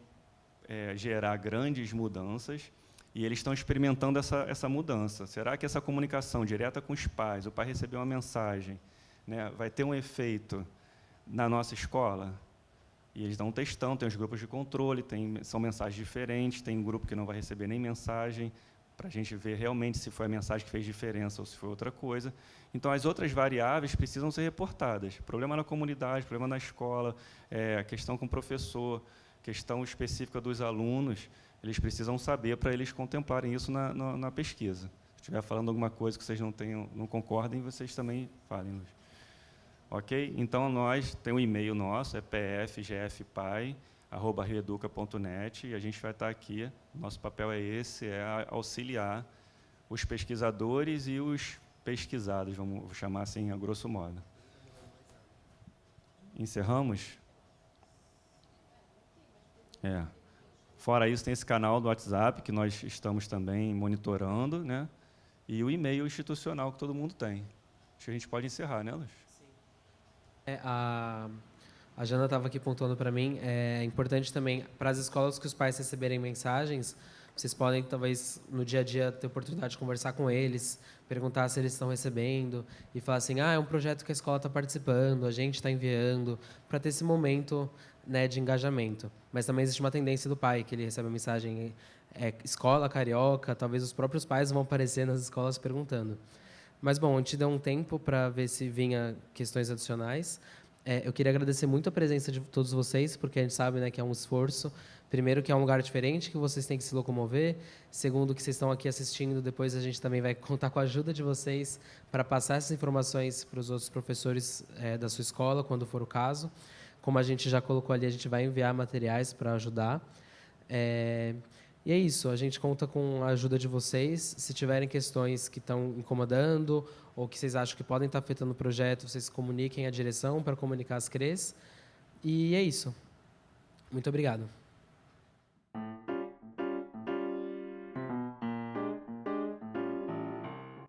C: gerar grandes mudanças, e eles estão experimentando essa mudança. Será que essa comunicação direta com os pais, o pai receber uma mensagem, né, vai ter um efeito na nossa escola? E eles dão um textão, tem os grupos de controle, são mensagens diferentes, tem um grupo que não vai receber nem mensagem, para a gente ver realmente se foi a mensagem que fez diferença ou se foi outra coisa. Então, as outras variáveis precisam ser reportadas. Problema na comunidade, problema na escola, a questão com o professor, questão específica dos alunos, eles precisam saber para eles contemplarem isso na pesquisa. Se estiver falando alguma coisa que vocês não concordem, vocês também falem, Luiz. Ok? Então, tem um e-mail nosso, é pfgfpai@rioeduca.net, e a gente vai estar aqui. Nosso papel é esse, auxiliar os pesquisadores e os pesquisados, vou chamar assim, a grosso modo. Encerramos? Fora isso, tem esse canal do WhatsApp, que nós estamos também monitorando, né? E o e-mail institucional que todo mundo tem. Acho que a gente pode encerrar, né, Luiz?
A: A Jana estava aqui pontuando para mim, é importante também, para as escolas que os pais receberem mensagens, vocês podem, talvez, no dia a dia, ter oportunidade de conversar com eles, perguntar se eles estão recebendo, e falar assim, é um projeto que a escola está participando, a gente está enviando, para ter esse momento, né, de engajamento. Mas também existe uma tendência do pai, que ele recebe a mensagem, escola carioca, talvez os próprios pais vão aparecer nas escolas perguntando. Mas, bom, a gente deu um tempo para ver se vinha questões adicionais. Eu queria agradecer muito a presença de todos vocês, porque a gente sabe, né, que é um esforço. Primeiro, que é um lugar diferente, que vocês têm que se locomover. Segundo, que vocês estão aqui assistindo. Depois, a gente também vai contar com a ajuda de vocês para passar essas informações para os outros professores da sua escola, quando for o caso. Como a gente já colocou ali, a gente vai enviar materiais para ajudar. E é isso, a gente conta com a ajuda de vocês. Se tiverem questões que estão incomodando ou que vocês acham que podem estar afetando o projeto, vocês comuniquem a direção para comunicar as CREs. E é isso. Muito obrigado.